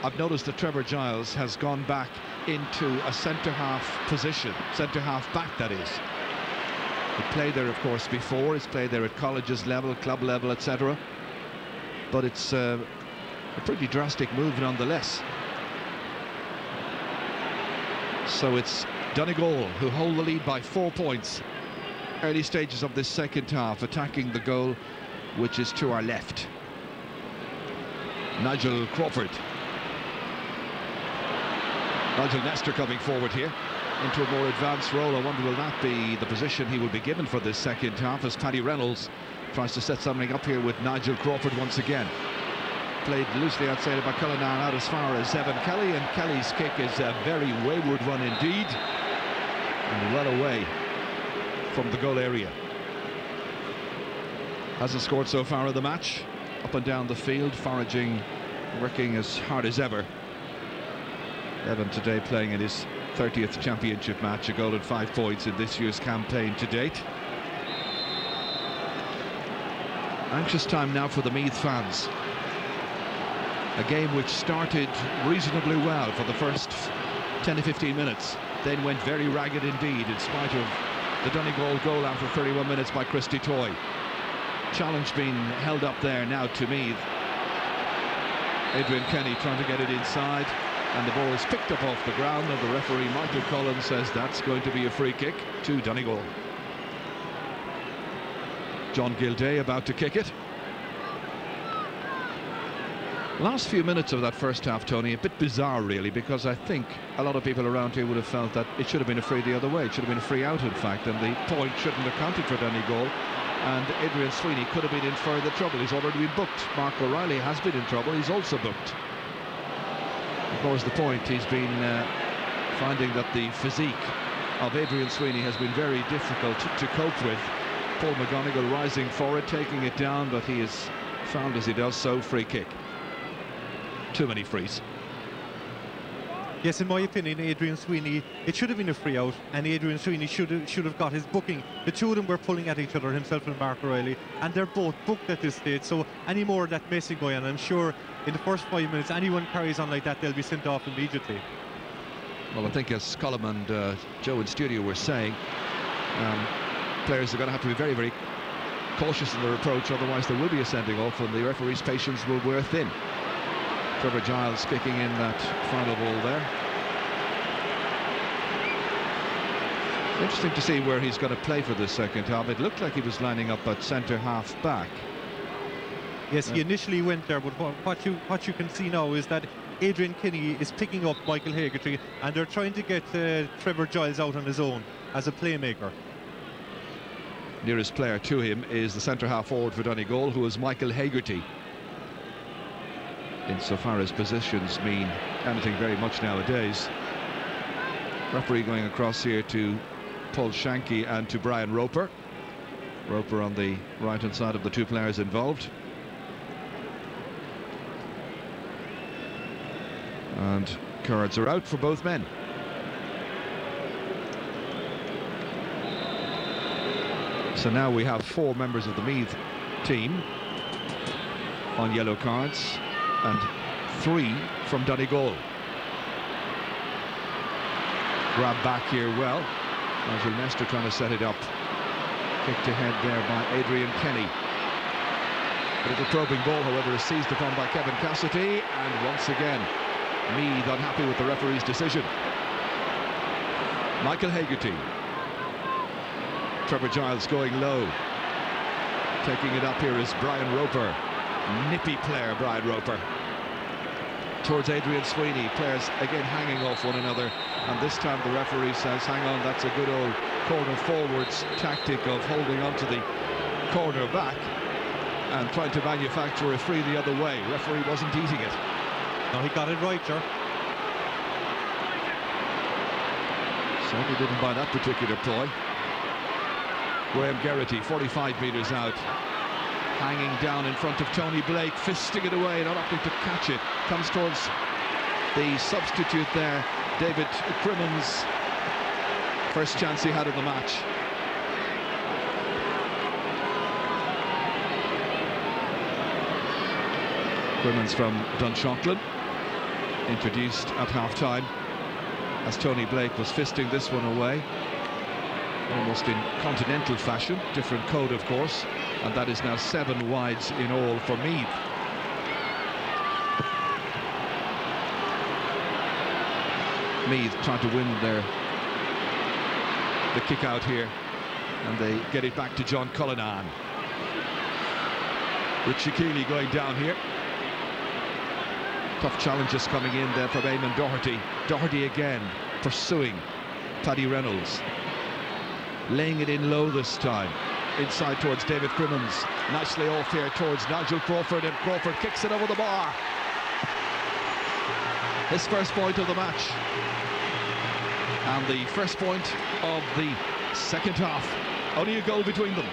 I've noticed that Trevor Giles has gone back into a centre-half position. Centre-half back, that is. He played there, of course, before. He's played there at colleges level, club level, etc. But it's a pretty drastic move nonetheless. So it's Donegal who hold the lead by 4 points. Early stages of this second half, attacking the goal, which is to our left. Nigel Crawford. Nigel Nestor coming forward here into a more advanced role. I wonder will that be the position he will be given for this second half, as Paddy Reynolds tries to set something up here with Nigel Crawford once again. Played loosely outside by Cullinan, out as far as Evan Kelly, and Kelly's kick is a very wayward one indeed, and well away from the goal area. Hasn't scored so far in the match. Up and down the field, foraging, working as hard as ever. Evan today playing in his 30th championship match, a goal and 5 points in this year's campaign to date. Anxious time now for the Meath fans. A game which started reasonably well for the first 10 to 15 minutes, then went very ragged indeed in spite of the Donegal goal after 31 minutes by Christy Toy. Challenge being held up there now to Meath. Adrian Kenny trying to get it inside, and the ball is picked up off the ground, and the referee Michael Collins says that's going to be a free kick to Donegal. John Gilday about to kick it. Last few minutes of that first half, Tony, a bit bizarre really, because I think a lot of people around here would have felt that it should have been a free the other way. It should have been a free out, in fact, and the point shouldn't have counted for Donegal, and Adrian Sweeney could have been in further trouble. He's already been booked. Mark O'Reilly has been in trouble. He's also booked. Of course, the point, he's been finding that the physique of Adrian Sweeney has been very difficult to cope with. Paul McGonigal rising for it, taking it down, but he is found as he does so. Free kick. Too many frees. Yes, in my opinion, Adrian Sweeney, it should have been a free out, and Adrian Sweeney should have got his booking. The two of them were pulling at each other, himself and Mark O'Reilly, and they're both booked at this stage, so any more of that messing going on, I'm sure in the first 5 minutes, anyone carries on like that, they'll be sent off immediately. Well, I think as Colm and Joe in studio were saying, players are going to have to be very, very cautious in their approach, otherwise there will be a sending off and the referee's patience will wear thin. Trevor Giles kicking in that final ball there. Interesting to see where he's going to play for this second half. It looked like he was lining up at centre half back. Yes, he initially went there, but what you can see now is that Adrian Kinney is picking up Michael Hagerty, and they're trying to get Trevor Giles out on his own as a playmaker. Nearest player to him is the centre half forward for Donegal, who is Michael Hagerty. Insofar as positions mean anything very much nowadays. Referee going across here to Paul Shanky and to Brian Roper. Roper on the right-hand side of the two players involved. And cards are out for both men. So now we have 4 members of the Meath team on yellow cards and 3 from Donegal. Grab back here well. Nigel Nestor trying to set it up. Kicked ahead there by Adrian Kenny. But the probing ball, however, is seized upon by Kevin Cassidy, and once again Meath unhappy with the referee's decision. Michael Hegarty. Trevor Giles going low. Taking it up here is Brian Roper. Nippy player, Brian Roper. Towards Adrian Sweeney. Players again hanging off one another. And this time the referee says, hang on, that's a good old corner forwards tactic of holding on to the corner back and trying to manufacture a free the other way. Referee wasn't eating it. No, he got it right, sir. Certainly didn't buy that particular ploy. Graham Geraghty, 45 metres out, hanging down in front of Tony Blake, fisting it away, not opting to catch it. Comes towards the substitute there, David Crimmins. First chance he had in the match. Crimmins from Dunshaughlin, introduced at half-time as Tony Blake was fisting this one away. Almost in continental fashion, different code of course, and that is now 7 wides in all for Meath. Meath trying to win the kick out here, and they get it back to John Cullinan. Richie Keeley going down here. Tough challenges coming in there from Eamon Doherty. Doherty again pursuing Paddy Reynolds. Laying it in low this time. Inside towards David Crimmins. Nicely off here towards Nigel Crawford, and Crawford kicks it over the bar. His first point of the match. And the first point of the second half. Only a goal between them.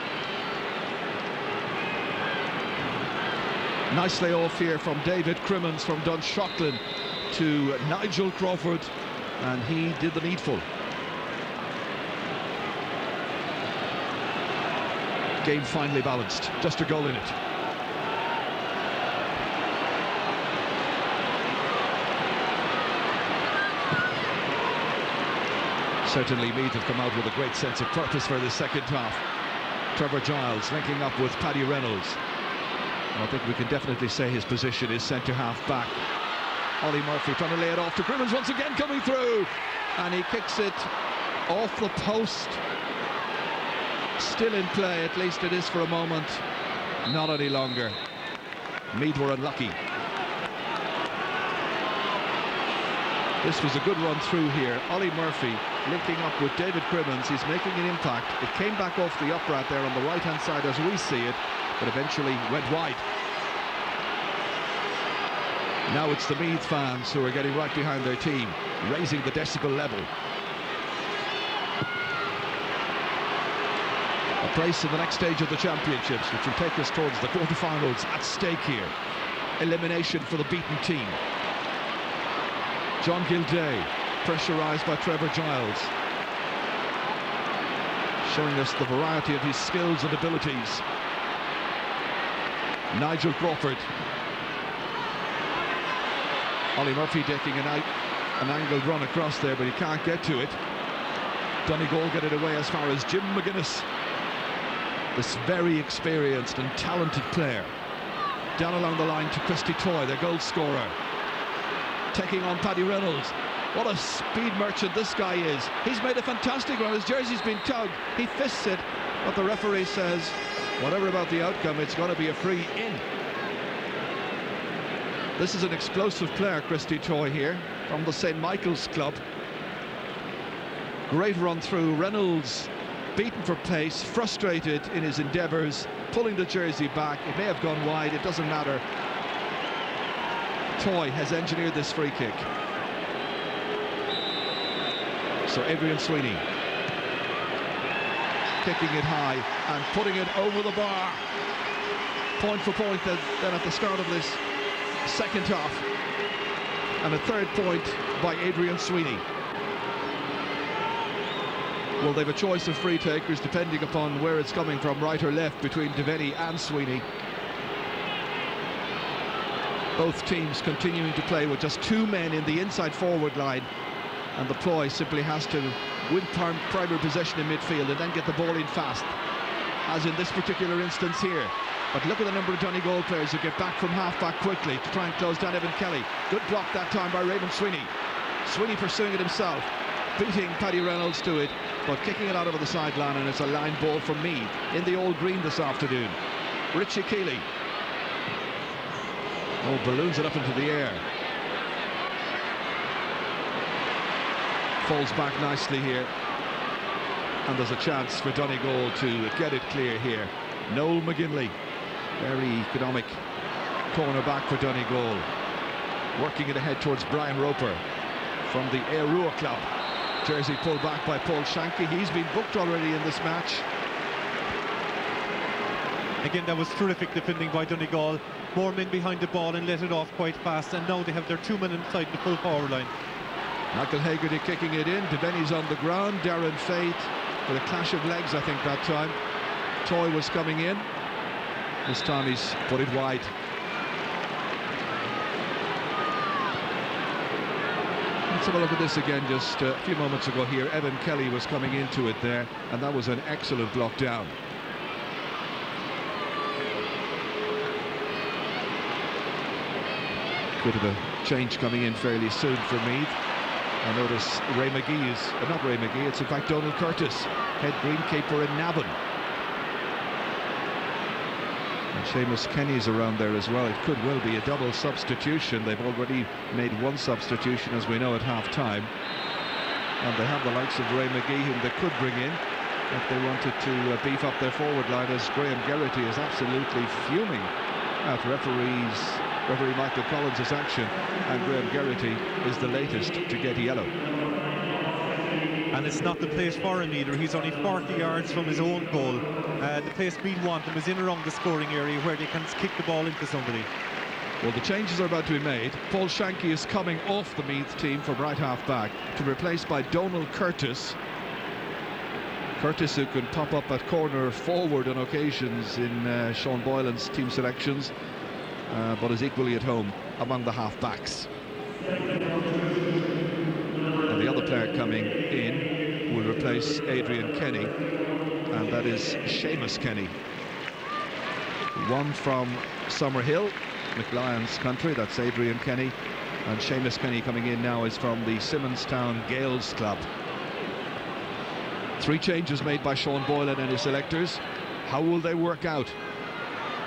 Nicely off here from David Crimmins from Dunshaughlin to Nigel Crawford, and he did the needful. Game finely balanced, just a goal in it. Certainly Meath have come out with a great sense of purpose for the second half. Trevor Giles linking up with Paddy Reynolds. I think we can definitely say his position is centre-half back. Ollie Murphy trying to lay it off to Crimmins, once again coming through, and he kicks it off the post. Still in play, at least it is for a moment, not any longer. Meath were unlucky. This was a good run through here. Ollie Murphy linking up with David Crimmins. He's making an impact. It came back off the upright there on the right-hand side as we see it, but eventually went wide. Now it's the Meath fans who are getting right behind their team, raising the decibel level. A place in the next stage of the championships, which will take us towards the quarterfinals, at stake here. Elimination for the beaten team. John Gilday, pressurised by Trevor Giles, showing us the variety of his skills and abilities. Nigel Crawford. Ollie Murphy taking an angled run across there, but he can't get to it. Donegal get it away as far as Jim McGuinness. This very experienced and talented player. Down along the line to Christy Toy, their goal scorer. Taking on Paddy Reynolds. What a speed merchant this guy is. He's made a fantastic run. His jersey's been tugged. He fists it, but the referee says, whatever about the outcome, it's going to be a free in. This is an explosive player, Christy Toy here, from the St. Michael's club. Great run through. Reynolds beaten for pace, frustrated in his endeavours, pulling the jersey back. It may have gone wide, it doesn't matter. Toy has engineered this free kick. So Adrian Sweeney kicking it high and putting it over the bar. Point for point then at the start of this second half. And a third point by Adrian Sweeney. Well, they've a choice of free takers depending upon where it's coming from, right or left, between Devaney and Sweeney. Both teams continuing to play with just 2 men in the inside forward line, and the ploy simply has to win primary possession in midfield and then get the ball in fast, as in this particular instance here. But look at the number of Donegal players who get back from half-back quickly to try and close down Evan Kelly. Good block that time by Raymond Sweeney. Sweeney pursuing it himself, beating Paddy Reynolds to it, but kicking it out over the sideline, and it's a line ball from Meath in the old green this afternoon. Richie Keeley. Oh, balloons it up into the air. Falls back nicely here. And there's a chance for Donegal to get it clear here. Noel McGinley, very economic cornerback for Donegal. Working it ahead towards Brian Roper from the Airua club. Jersey pulled back by Paul Shanky. He's been booked already in this match. Again, that was terrific defending by Donegal. More men behind the ball and let it off quite fast, and now they have their 2 men inside the full forward line. Michael Hagerty kicking it in. Devaney's on the ground. Darren Fate with a clash of legs, I think, that time. Toy was coming in. This time he's put it wide. Let's have a look at this again just a few moments ago here. Evan Kelly was coming into it there, and that was an excellent block down. Bit of a change coming in fairly soon for Meath. I notice Ray McGee is, not Ray McGee, it's in fact Donald Curtis, head greenkeeper in Navan. And Seamus Kenny's around there as well. It could well be a double substitution. They've already made one substitution, as we know, at half-time. And they have the likes of Ray McGee, whom they could bring in if they wanted to beef up their forward line, as Graham Geraghty is absolutely fuming at referee Michael Collins' action, and Graham Geraghty is the latest to get a yellow. And it's not the place for him either. He's only 40 yards from his own goal. The place we want him is in around the scoring area where they can kick the ball into somebody. Well, the changes are about to be made. Paul Shanky is coming off the Meath team from right half-back to be replaced by Donald Curtis. Curtis, who can pop up at corner forward on occasions in Sean Boylan's team selections, but is equally at home among the half-backs. And the other player coming in will replace Adrian Kenny, and that is Seamus Kenny. One from Summerhill, McLion's country, that's Adrian Kenny, and Seamus Kenny coming in now is from the Simonstown Gales club. 3 changes made by Sean Boylan and his selectors. How will they work out?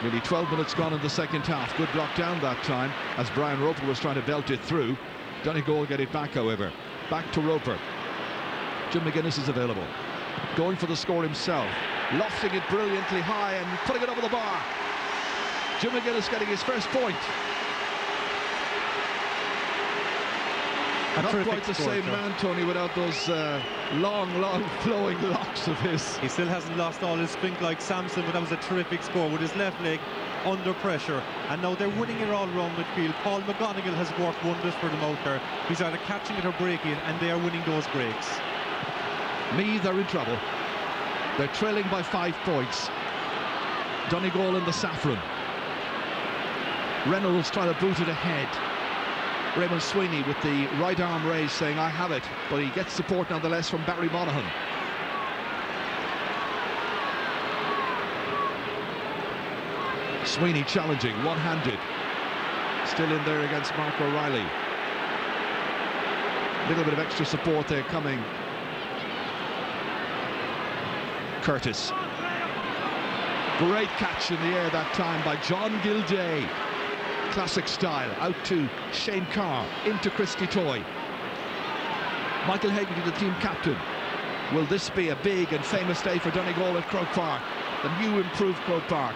Nearly 12 minutes gone in the second half. Good block down that time as Brian Roper was trying to belt it through. Donegal get it back, however. Back to Roper. Jim McGuinness is available. Going for the score himself. Lofting it brilliantly high and putting it over the bar. Jim McGuinness getting his first point. Not quite the same man, Tony, without those long flowing locks of his. He still hasn't lost all his sprint like Samson, but that was a terrific score with his left leg under pressure. And now they're winning it all around midfield. Paul McGonigal has worked wonders for them out there. He's either catching it or breaking it, and they are winning those breaks. Meath are in trouble. They're trailing by 5 points. Donegal in the saffron. Reynolds trying to boot it ahead. Raymond Sweeney with the right arm raised, saying I have it, but he gets support nonetheless from Barry Monaghan. Sweeney challenging, one-handed, still in there against Mark O'Reilly. A little bit of extra support there coming. Curtis, great catch in the air that time by John Gilday. Classic style, out to Shane Carr, into Christy Toy. Michael Hagerty, the team captain. Will this be a big and famous day for Donegal at Croke Park? The new improved Croke Park.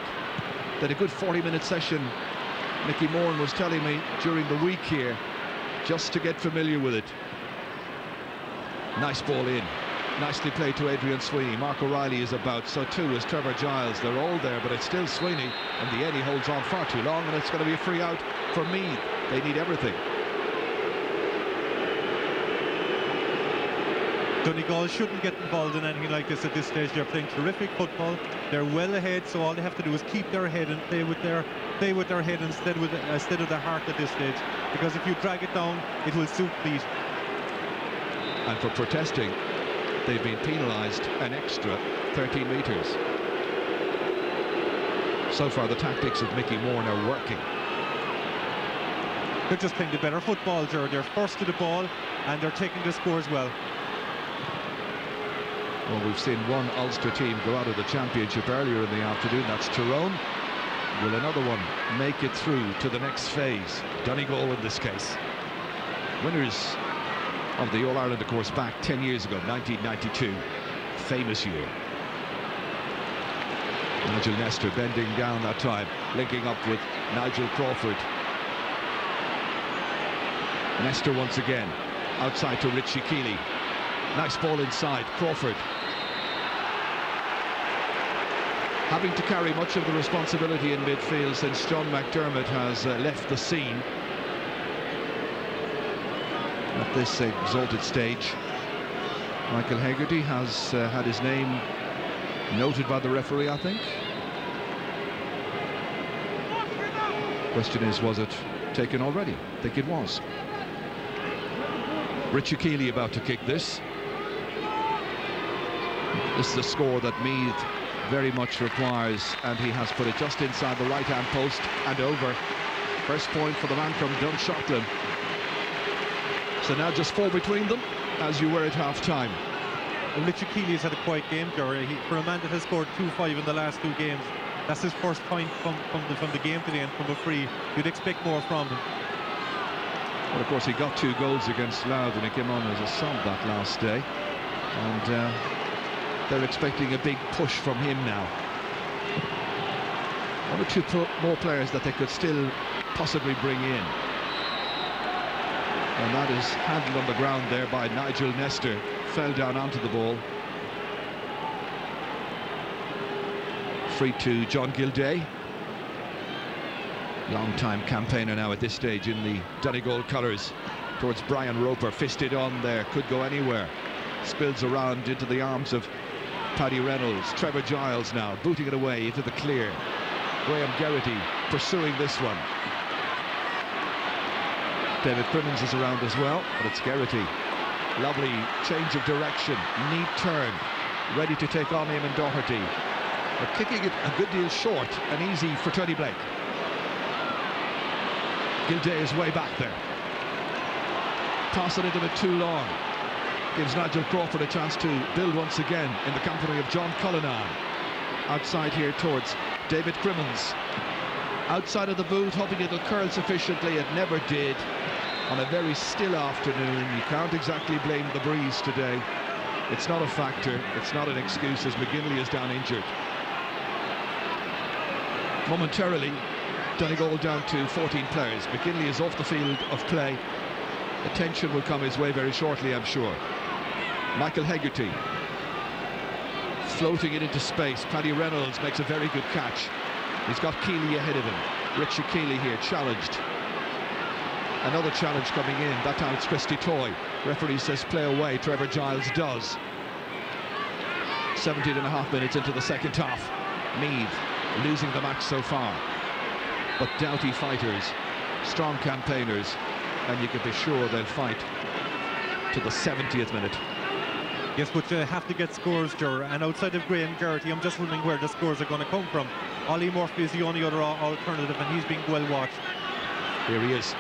They had a good 40-minute session Mickey Moran was telling me during the week here, just to get familiar with it. Nice ball in. Nicely played to Adrian Sweeney. Mark O'Reilly is about, so too is Trevor Giles. They're all there, but it's still Sweeney. And the Eddie holds on far too long, and it's going to be a free out for Meath. They need everything. Donegal shouldn't get involved in anything like this at this stage. They're playing terrific football. They're well ahead, so all they have to do is keep their head and play with their head instead of their heart at this stage. Because if you drag it down, it will suit Meath. And for protesting, they've been penalised an extra 13 metres. So far, the tactics of Mickey Moran are working. They're just playing the better football, Ger. They're first to the ball, and they're taking the scores well. Well, we've seen one Ulster team go out of the championship earlier in the afternoon. That's Tyrone. Will another one make it through to the next phase? Donegal in this case. Winners of the All-Ireland, of course, back 10 years ago, 1992. Famous year. Nigel Nestor bending down that time, linking up with Nigel Crawford. Nestor once again, outside to Richie Keeley. Nice ball inside, Crawford. Having to carry much of the responsibility in midfield since John McDermott has left the scene. At this exalted stage, Michael Hegarty has had his name noted by the referee, I think. Question is, was it taken already? I think it was. Richie Keeley about to kick this. This is a score that Meath very much requires, and he has put it just inside the right-hand post and over. First point for the man from Dunshaughlin. So now just 4 between them, as you were at half-time. And Richie Keeley has had a quiet game, Gary. For a man that has scored 2-5 in the last 2 games, that's his first point from the game today, and from a free. You'd expect more from him. Well, of course, he got 2 goals against Louth when he came on as a sub that last day. And they're expecting a big push from him now. 1 or 2 more players that they could still possibly bring in. And that is handled on the ground there by Nigel Nestor. Fell down onto the ball. Free to John Gilday. Long-time campaigner now at this stage in the Donegal colours. Towards Brian Roper, fisted on there, could go anywhere. Spills around into the arms of Paddy Reynolds. Trevor Giles now booting it away into the clear. Graham Geraghty pursuing this one. David Crimmins is around as well, but it's Geraghty. Lovely change of direction, neat turn, ready to take on Eamon Doherty. But kicking it a good deal short and easy for Tony Blake. Gilday is way back there. Toss it into it too long. Gives Nigel Crawford a chance to build once again in the company of John Cullinan. Outside here towards David Crimmins. Outside of the boot, hoping it'll curl sufficiently. It never did. On a very still afternoon, you can't exactly blame the breeze today. It's not a factor, it's not an excuse, as McGinley is down injured. Momentarily, Donegal down to 14 players. McGinley is off the field of play. Attention will come his way very shortly, I'm sure. Michael Hegarty floating it into space. Paddy Reynolds makes a very good catch. He's got Keeley ahead of him. Richie Keeley here challenged. Another challenge coming in. That time it's Christy Toy. Referee says play away. Trevor Giles does. 17.5 minutes into the second half. Meath losing the match so far. But doughty fighters, strong campaigners, and you can be sure they'll fight to the 70th minute. Yes, but you have to get scores, Ger, and outside of Graham Geraghty, I'm just wondering where the scores are going to come from. Ollie Murphy is the only other alternative, and he's being well watched. Here he is,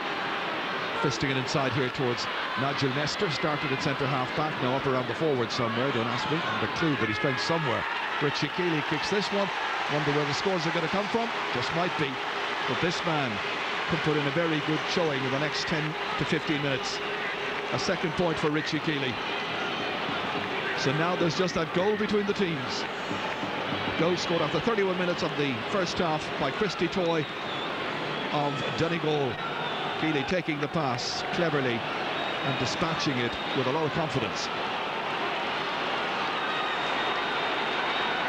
fisting it inside here towards Nigel Nestor. Started at centre half back, now up around the forward somewhere. Don't ask me, I'm the clue, but he's playing somewhere. Richie Keeley kicks this one. Wonder where the scores are going to come from. Just might be, but this man can put in a very good showing in the next 10 to 15 minutes. A second point for Richie Keeley. So now there's just that goal between the teams. Goal scored after 31 minutes of the first half by Christy Toy of Donegal. Keeley taking the pass cleverly and dispatching it with a lot of confidence.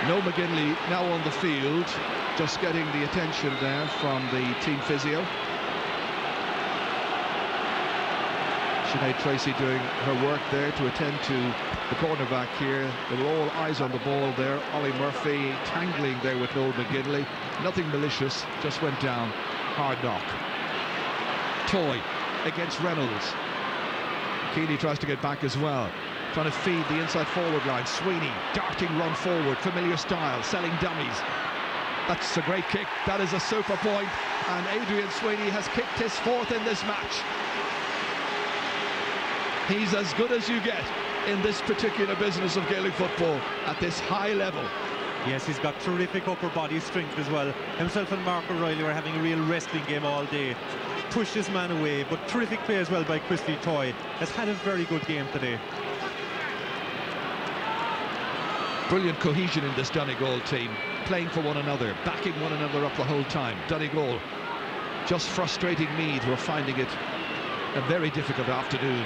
No McGinley now on the field, just getting the attention there from the team physio. Sinead Tracy doing her work there to attend to the cornerback here. They were all eyes on the ball there. Ollie Murphy tangling there with Noel McGinley. Nothing malicious, just went down. Hard knock. Toy against Reynolds. Keeley tries to get back as well, trying to feed the inside forward line. Sweeney darting run forward, familiar style, selling dummies. That's a great kick. That is a super point, and Adrian Sweeney has kicked his 4th in this match. He's as good as you get in this particular business of Gaelic football at this high level. Yes, he's got terrific upper body strength as well. Himself and Mark O'Reilly were having a real wrestling game all day. Pushed his man away, but terrific play as well by Christy Toy. Has had a very good game today. Brilliant cohesion in this Donegal team, playing for one another, backing one another up the whole time. Donegal just frustrating Meath, who are finding it a very difficult afternoon.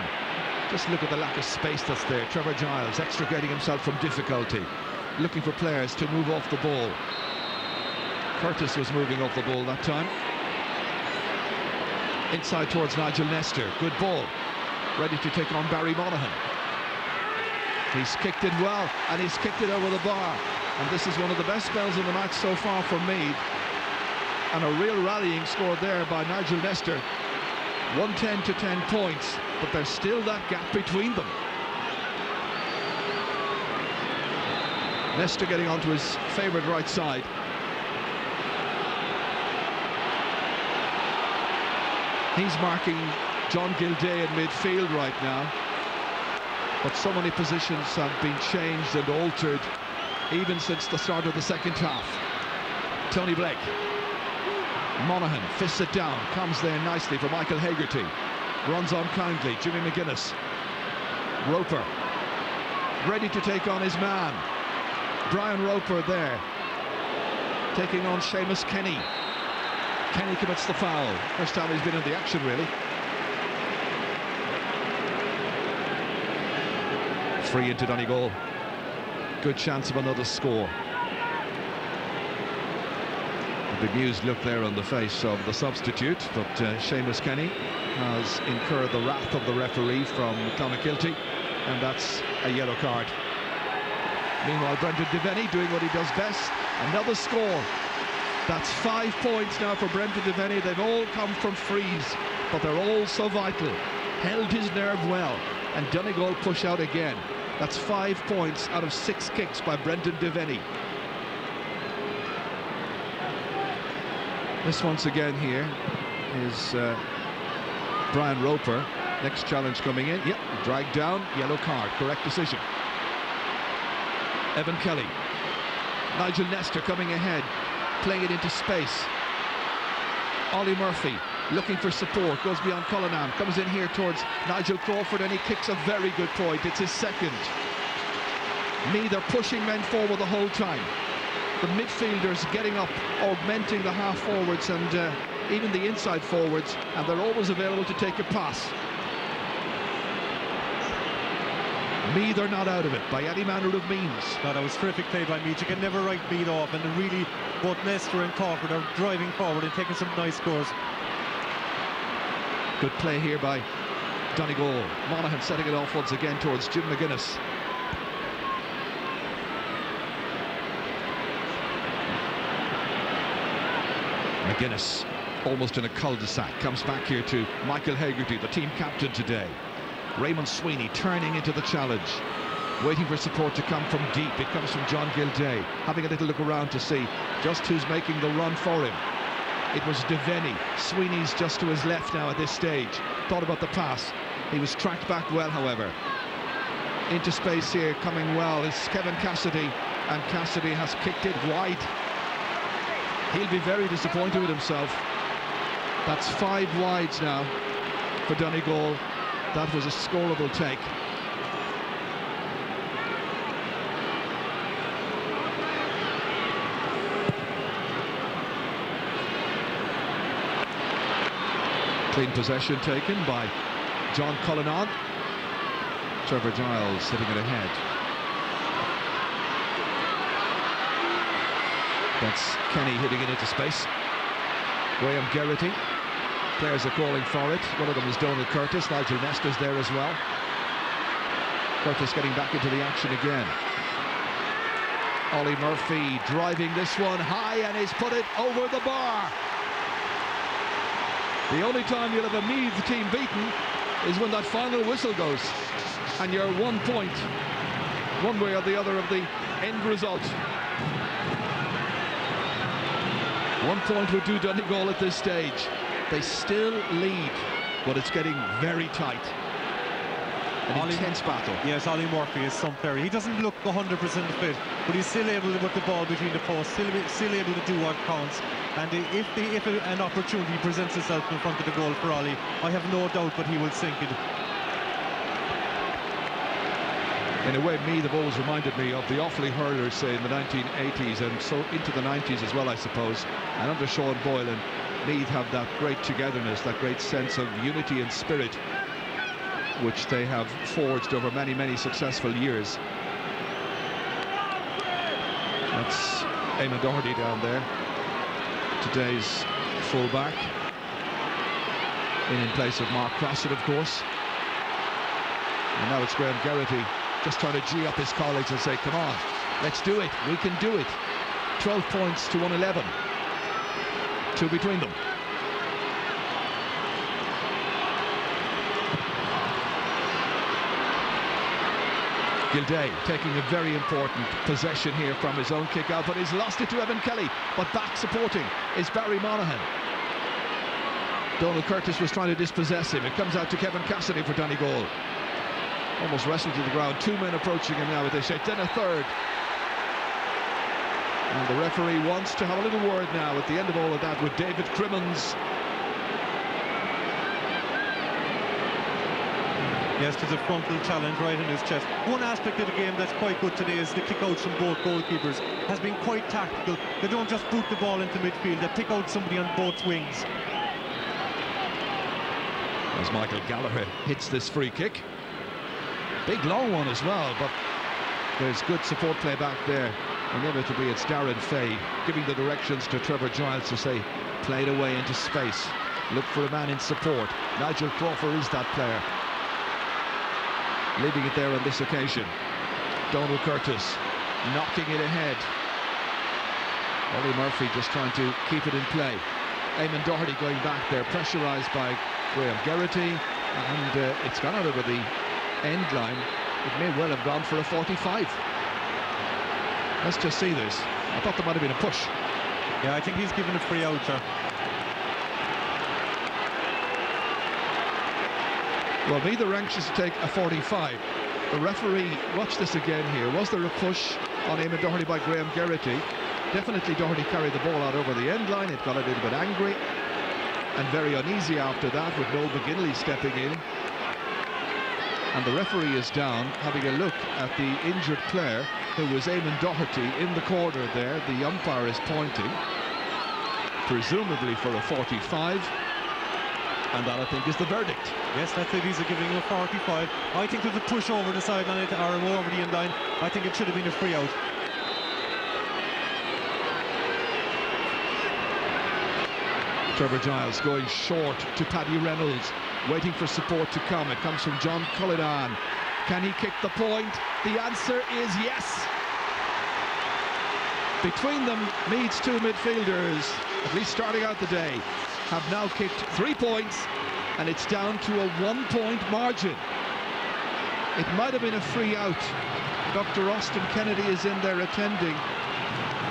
Just look at the lack of space that's there. Trevor Giles extricating himself from difficulty, looking for players to move off the ball. Curtis was moving off the ball that time. Inside towards Nigel Nestor. Good ball. Ready to take on Barry Monaghan. He's kicked it well, and he's kicked it over the bar. And this is one of the best spells in the match so far for Meath. And a real rallying score there by Nigel Nestor. 110 to 10 points, but there's still that gap between them. Nestor getting onto his favourite right side. He's marking John Gilday in midfield right now, but so many positions have been changed and altered even since the start of the second half. Tony Blake. Monaghan fists it down, comes there nicely for Michael Hegarty. Runs on kindly, Jimmy McGuinness. Roper, ready to take on his man. Brian Roper there, taking on Seamus Kenny. Kenny commits the foul. First time he's been in the action, really. Free into Donegal. Good chance of another score. A bemused look there on the face of the substitute, but Seamus Kenny has incurred the wrath of the referee from Clonakilty, and that's a yellow card. Meanwhile, Brendan Devaney doing what he does best. Another score. That's 5 points now for Brendan Devaney. They've all come from frees, but they're all so vital. Held his nerve well, and Donegal push out again. That's 5 points out of 6 kicks by Brendan Devaney. This once again here is Brian Roper. Next challenge coming in. Yep, dragged down, yellow card. Correct decision. Evan Kelly. Nigel Nestor coming ahead, playing it into space. Ollie Murphy looking for support, goes beyond Cullinan, comes in here towards Nigel Crawford, and he kicks a very good point. It's his second. Meath are pushing men forward the whole time. The midfielders getting up, augmenting the half forwards and even the inside forwards, and they're always available to take a pass. Meath are not out of it by any manner of means. No, that was terrific play by Meath. You can never write Meath off, and really both Nestor and Crawford are driving forward and taking some nice scores. Good play here by Donegal. Monaghan setting it off once again towards Jim McGuinness. McGuinness almost in a cul-de-sac, comes back here to Michael Hegarty, the team captain today. Raymond Sweeney turning into the challenge, waiting for support to come from deep. It comes from John Gilday, having a little look around to see just who's making the run for him. It was Devaney. Sweeney's just to his left now at this stage. Thought about the pass. He was tracked back well, however. Into space here, coming well, is Kevin Cassidy, and Cassidy has kicked it wide. He'll be very disappointed with himself. That's 5 wides now for Donegal. That was a scoreable take. Clean possession taken by John Cullinan. Trevor Giles hitting it ahead. That's Kenny hitting it into space. Graham Geraghty. Players are calling for it. One of them is Donald Curtis. Nigel Nestor's there as well. Curtis getting back into the action again. Ollie Murphy driving this one high, and he's put it over the bar. The only time you'll have a Meath team beaten is when that final whistle goes and you're 1 point, one way or the other, of the end result. 1 point would do Donegal at this stage. They still lead, but it's getting very tight. An intense battle. Yes, Ollie Murphy is some player. He doesn't look 100% fit, but he's still able to put the ball between the posts, still able to do what counts. And if an opportunity presents itself in front of the goal for Ollie, I have no doubt that he will sink it. In a way, Meath have always reminded me of the Offaly hurlers, say, in the 1980s and so into the 90s as well, I suppose. And under Sean Boylan, Meath have that great togetherness, that great sense of unity and spirit, which they have forged over many, many successful years. That's Eamon Doherty down there, today's full-back, in place of Mark Crossett, of course. And now it's Graham Geraghty just trying to gee up his colleagues and say, come on, let's do it, we can do it. 12 points to 111, 2 between them. Gilday taking a very important possession here from his own kick out, but he's lost it to Evan Kelly. But back supporting is Barry Monaghan. Donald Curtis was trying to dispossess him. It comes out to Kevin Cassidy for Donegal. Almost wrestled to the ground. 2 men approaching him now with this shot. Then a third. And the referee wants to have a little word now at the end of all of that with David Crimmins. Yes, there's a frontal challenge right in his chest. One aspect of the game that's quite good today is the kick-outs from both goalkeepers has been quite tactical. They don't just boot the ball into midfield, they pick out somebody on both wings. As Michael Gallagher hits this free kick. Big long one as well, but there's good support play back there. Inevitably it's Darren Fay giving the directions to Trevor Giles to say, play it away into space. Look for a man in support. Nigel Crawford is that player. Leaving it there on this occasion. Donald Curtis knocking it ahead. Ollie Murphy just trying to keep it in play. Eamon Doherty going back there, pressurised by Graham Geraghty, and it's gone out over the end line. It may well have gone for a 45. Let's just see this. I thought there might have been a push. Yeah, I think he's given a free out, sir. Well, Meath are anxious to take a 45. The referee, watch this again here. Was there a push on Eamon Doherty by Graham Geraghty? Definitely Doherty carried the ball out over the end line. It got a little bit angry and very uneasy after that, with Noel McGinley stepping in. And the referee is down, having a look at the injured player, who was Eamon Doherty, in the corner there. The umpire is pointing, presumably for a 45. And that, I think, is the verdict. Yes, that's it. He's giving him a 45. I think there's a push over the sideline or over the end line. I think it should have been a free out. Trevor Giles going short to Paddy Reynolds, waiting for support to come. It comes from John Cullinan. Can he kick the point? The answer is yes. Between them, Meath's 2 midfielders, at least starting out the day, have now kicked 3 points, and it's down to a 1-point margin. It might have been a free out. Dr. Austin Kennedy is in there attending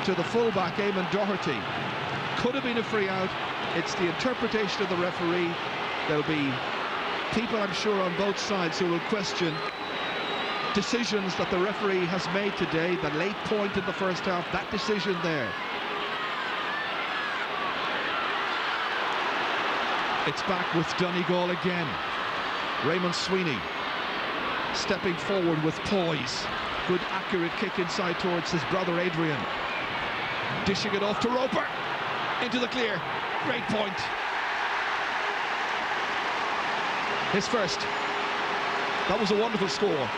to the fullback, Eamon Doherty. Could have been a free out. It's the interpretation of the referee. There'll be people, I'm sure, on both sides who will question decisions that the referee has made today. The late point in the first half, that decision there. It's back with Donegal again. Raymond Sweeney stepping forward with poise. Good accurate kick inside towards his brother Adrian. Dishing it off to Roper. Into the clear. Great point. His first. That was a wonderful score.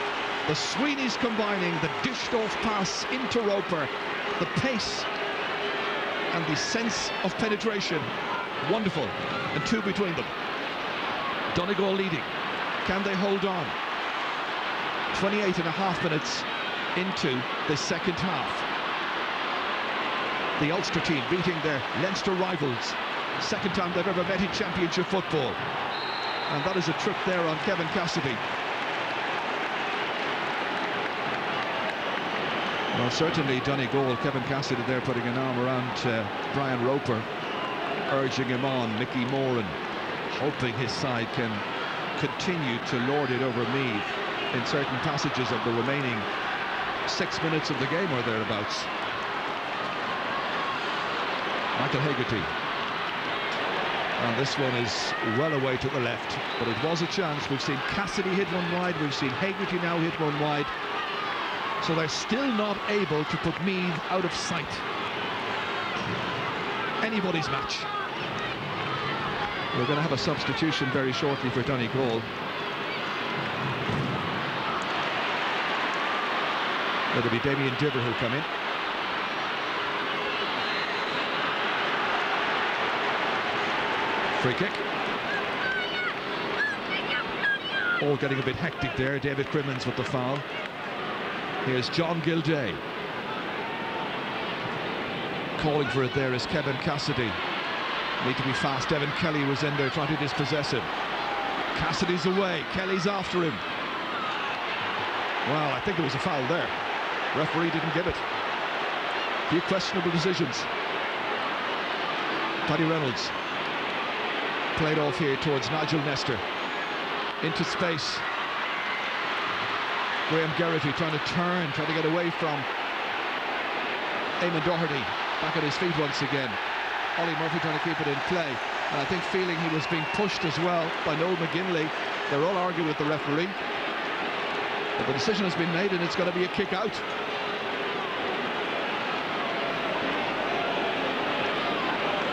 The Sweeneys combining the dished off pass into Roper, the pace and the sense of penetration. Wonderful. And 2 between them. Donegal leading. Can they hold on? 28.5 minutes into the second half. The Ulster team beating their Leinster rivals. Second time they've ever met in championship football. And that is a trick there on Kevin Cassidy. Well, certainly Donegal, Kevin Cassidy there putting an arm around Brian Roper, urging him on. Mickey Moran hoping his side can continue to lord it over Meath in certain passages of the remaining 6 minutes of the game or thereabouts. Michael Hegarty. And this one is well away to the left, but it was a chance. We've seen Cassidy hit one wide, we've seen Hegarty now hit one wide. So they're still not able to put Meath out of sight. Anybody's match. We're going to have a substitution very shortly for Donegal. It'll be Damien Diver who'll come in. Free kick. All getting a bit hectic there. David Crimmins with the foul. Here's John Gilday. Calling for it there is Kevin Cassidy. Need to be fast. Evan Kelly was in there trying to dispossess him. Cassidy's away. Kelly's after him. Well, I think there was a foul there. Referee didn't give it. A few questionable decisions. Paddy Reynolds. Played off here towards Nigel Nestor. Into space. Graham Geraghty trying to turn, trying to get away from Eamon Doherty. Back at his feet once again. Ollie Murphy trying to keep it in play. And I think feeling he was being pushed as well by Noel McGinley. They're all arguing with the referee. But the decision has been made and it's going to be a kick out.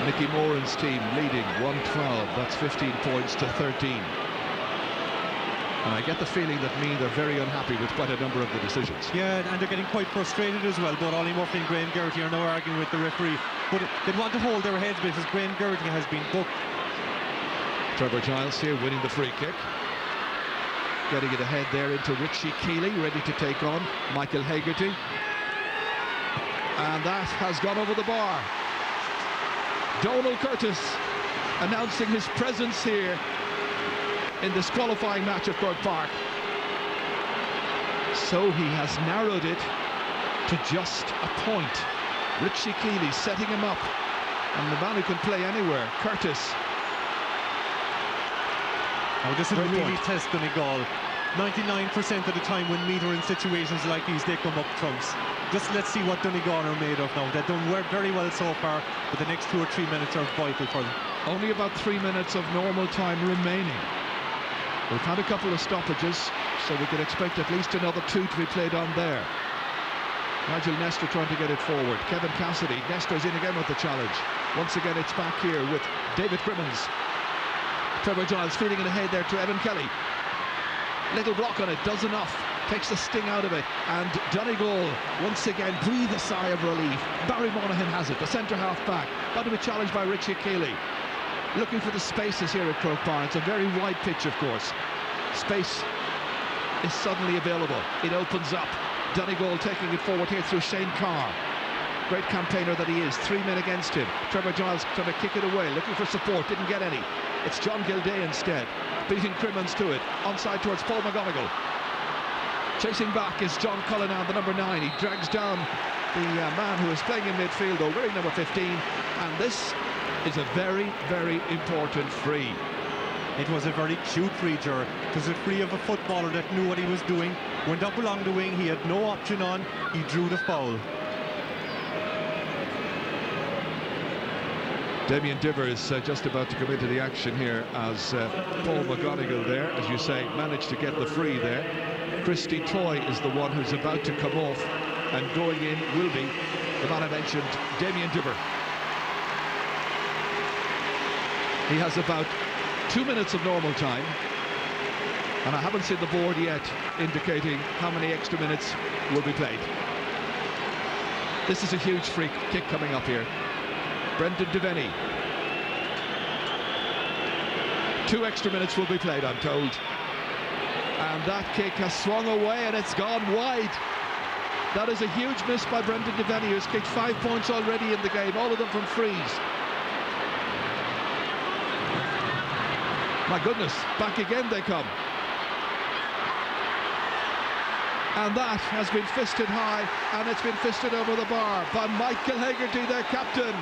Mickey Moran's team leading 1-12. That's 15 points to 13. And I get the feeling that Meath are very unhappy with quite a number of the decisions. Yeah, and they're getting quite frustrated as well. Both Ollie Murphy and Graham Geraghty are now arguing with the referee. But they'd want to hold their heads because Graham Geraghty has been booked. Trevor Giles here winning the free kick. Getting it ahead there into Richie Keeley, ready to take on Michael Hegarty. And that has gone over the bar. Donal Curtis announcing his presence here in this qualifying match at Croke Park. So he has narrowed it to just a point. Richie Keeley setting him up, and the man who can play anywhere, Curtis. Oh, this will really test Donegal. 99% of the time when Meath are in situations like these, they come up trumps. Just let's see what Donegal are made of now. They've done very well so far, but the next 2 or 3 minutes are vital for them. Only about 3 minutes of normal time remaining. We've had a couple of stoppages, so we could expect at least another 2 to be played on there. Nigel Nestor trying to get it forward. Kevin Cassidy. Nestor's in again with the challenge. Once again, it's back here with David Crimmins. Trevor Giles feeding it ahead there to Evan Kelly. Little block on it, does enough. Takes the sting out of it. And Donegal, once again, breathe a sigh of relief. Barry Monaghan has it, the centre half back. Got to be challenged by Richie Keeley. Looking for the spaces here at Croke Park. It's a very wide pitch, of course. Space is suddenly available. It opens up. Donegal taking it forward here through Shane Carr. Great campaigner that he is. 3 men against him. Trevor Giles trying to kick it away, looking for support. Didn't get any. It's John Gilday instead. Beating Crimmins to it. Onside towards Paul McGonigal. Chasing back is John Cullinan, the number 9. He drags down the man who is playing in midfield, though, wearing number 15. And this is a very, very important free. It was a very cute free, Ger. It was a free of a footballer that knew what he was doing. Went up along the wing, he had no option on. He drew the foul. Damien Diver is just about to come into the action here as Paul McGonigal there, as you say, managed to get the free there. Christy Toy is the one who's about to come off, and going in will be the man I mentioned, Damien Diver. He has about 2 minutes of normal time. And I haven't seen the board yet indicating how many extra minutes will be played. This is a huge free kick coming up here. Brendan Devaney. 2 extra minutes will be played, I'm told. And that kick has swung away and it's gone wide. That is a huge miss by Brendan Devaney, who's kicked 5 points already in the game, all of them from frees. My goodness, back again they come. And that has been fisted high, and it's been fisted over the bar by Michael Hegarty, their captain.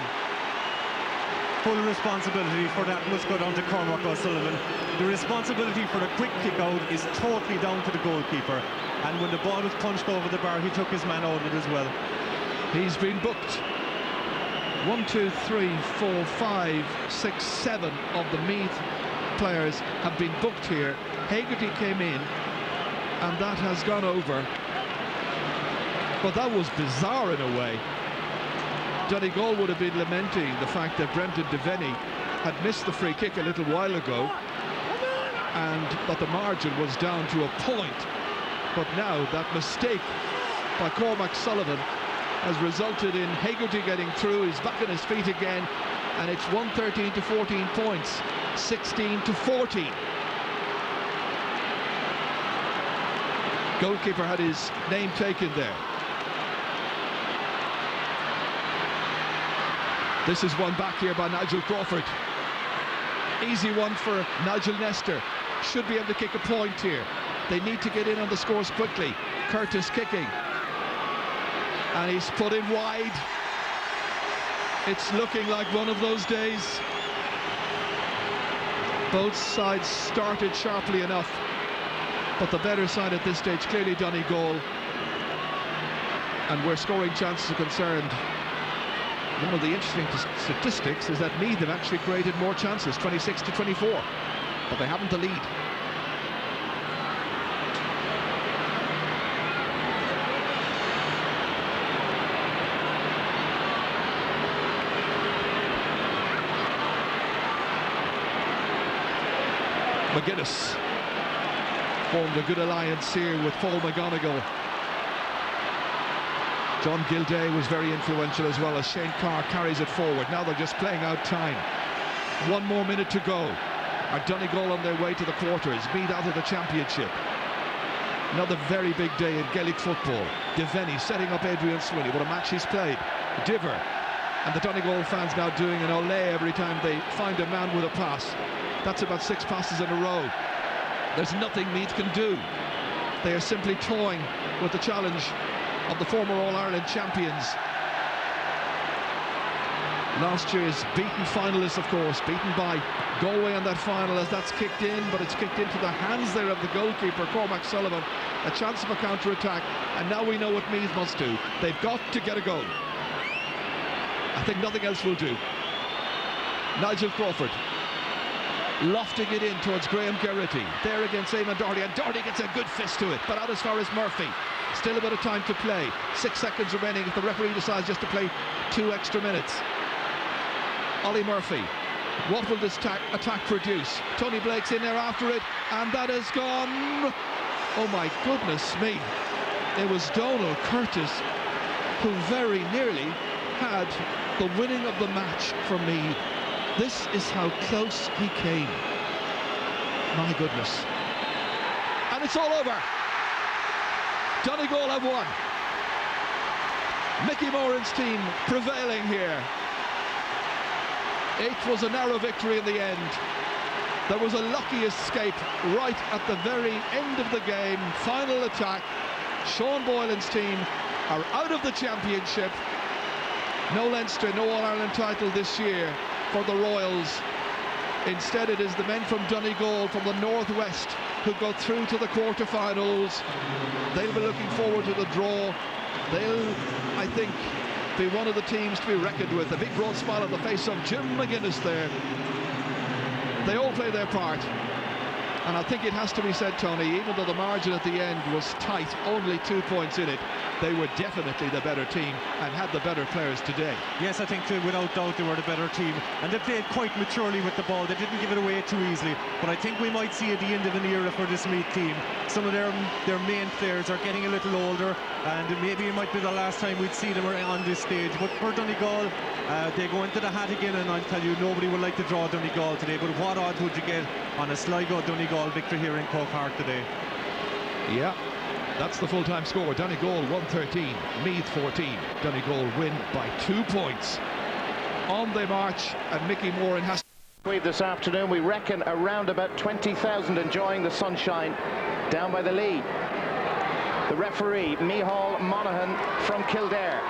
Full responsibility for that must go down to Cormac O'Sullivan. The responsibility for the quick kick out is totally down to the goalkeeper. And when the ball was punched over the bar, he took his man out of it as well. He's been booked. 1, 2, 3, 4, 5, 6, 7 of the Meath players have been booked here. Hegarty came in, and that has gone over. But that was bizarre in a way. Donegal would have been lamenting the fact that Brendan Devaney had missed the free kick a little while ago, and that the margin was down to a point. But now that mistake by Cormac Sullivan has resulted in Hegarty getting through. He's back on his feet again, and it's 113 to 14 points, 16 to 14. Goalkeeper had his name taken there. This is one back here by Nigel Crawford. Easy one for Nigel Nestor. Should be able to kick a point here. They need to get in on the scores quickly. Curtis kicking. And he's put in wide. It's looking like one of those days. Both sides started sharply enough, but the better side at this stage, clearly Donegal. And where scoring chances are concerned, one of the interesting statistics is that Meath have actually created more chances, 26 to 24, but they haven't the lead. McGuinness formed a good alliance here with Paul McGonigal. John Gilday was very influential as well, as Shane Carr carries it forward. Now they're just playing out time. 1 more minute to go. Are Donegal on their way to the quarters? Meath out of the championship. Another very big day in Gaelic football. Devaney setting up Adrian Sweeney. What a match he's played. Diver. And the Donegal fans now doing an ole every time they find a man with a pass. That's about 6 passes in a row. There's nothing Meath can do. They are simply toying with the challenge of the former All-Ireland champions. Last year's beaten finalists, of course, beaten by Galway in that final as that's kicked in, but it's kicked into the hands there of the goalkeeper, Cormac Sullivan. A chance of a counter-attack, and now we know what Meath must do. They've got to get a goal. I think nothing else will do. Nigel Crawford lofting it in towards Graham Geraghty. There against Eamon Doherty, and Doherty gets a good fist to it, but out as far as Murphy. Still a bit of time to play. 6 seconds remaining if the referee decides just to play 2 extra minutes. Ollie Murphy. What will this attack produce? Tony Blake's in there after it, and that has gone. Oh my goodness me. It was Donal Curtis who very nearly had the winning of the match for me. This is how close he came. My goodness. And it's all over. Donegal have won. Mickey Moran's team prevailing here. It was a narrow victory in the end. There was a lucky escape right at the very end of the game. Final attack. Sean Boylan's team are out of the championship. No Leinster, no All-Ireland title this year for the Royals. Instead, it is the men from Donegal, from the northwest, who go through to the quarter-finals. They'll be looking forward to the draw. They'll, I think, be one of the teams to be reckoned with. A big broad smile on the face of Jim McGuinness there. They all play their part. And I think it has to be said, Tony, even though the margin at the end was tight, only 2 points in it, they were definitely the better team and had the better players today. Yes, I think without doubt they were the better team, and they played quite maturely with the ball. They didn't give it away too easily, but I think we might see at the end of an era for this Meath team. Some of their main players are getting a little older, and maybe it might be the last time we'd see them on this stage. But for Donegal, they go into the hat again, and I'll tell you, nobody would like to draw Donegal today, but what odds would you get on a Sligo-Donegal victory here in Croke Park today? Yeah, that's the full-time score. Donegal 113, Meath 14. Donegal win by 2 points. On they march, and Mickey Moran has this afternoon. We reckon around about 20,000 enjoying the sunshine down by the Lee. The referee, Micheál Monaghan from Kildare.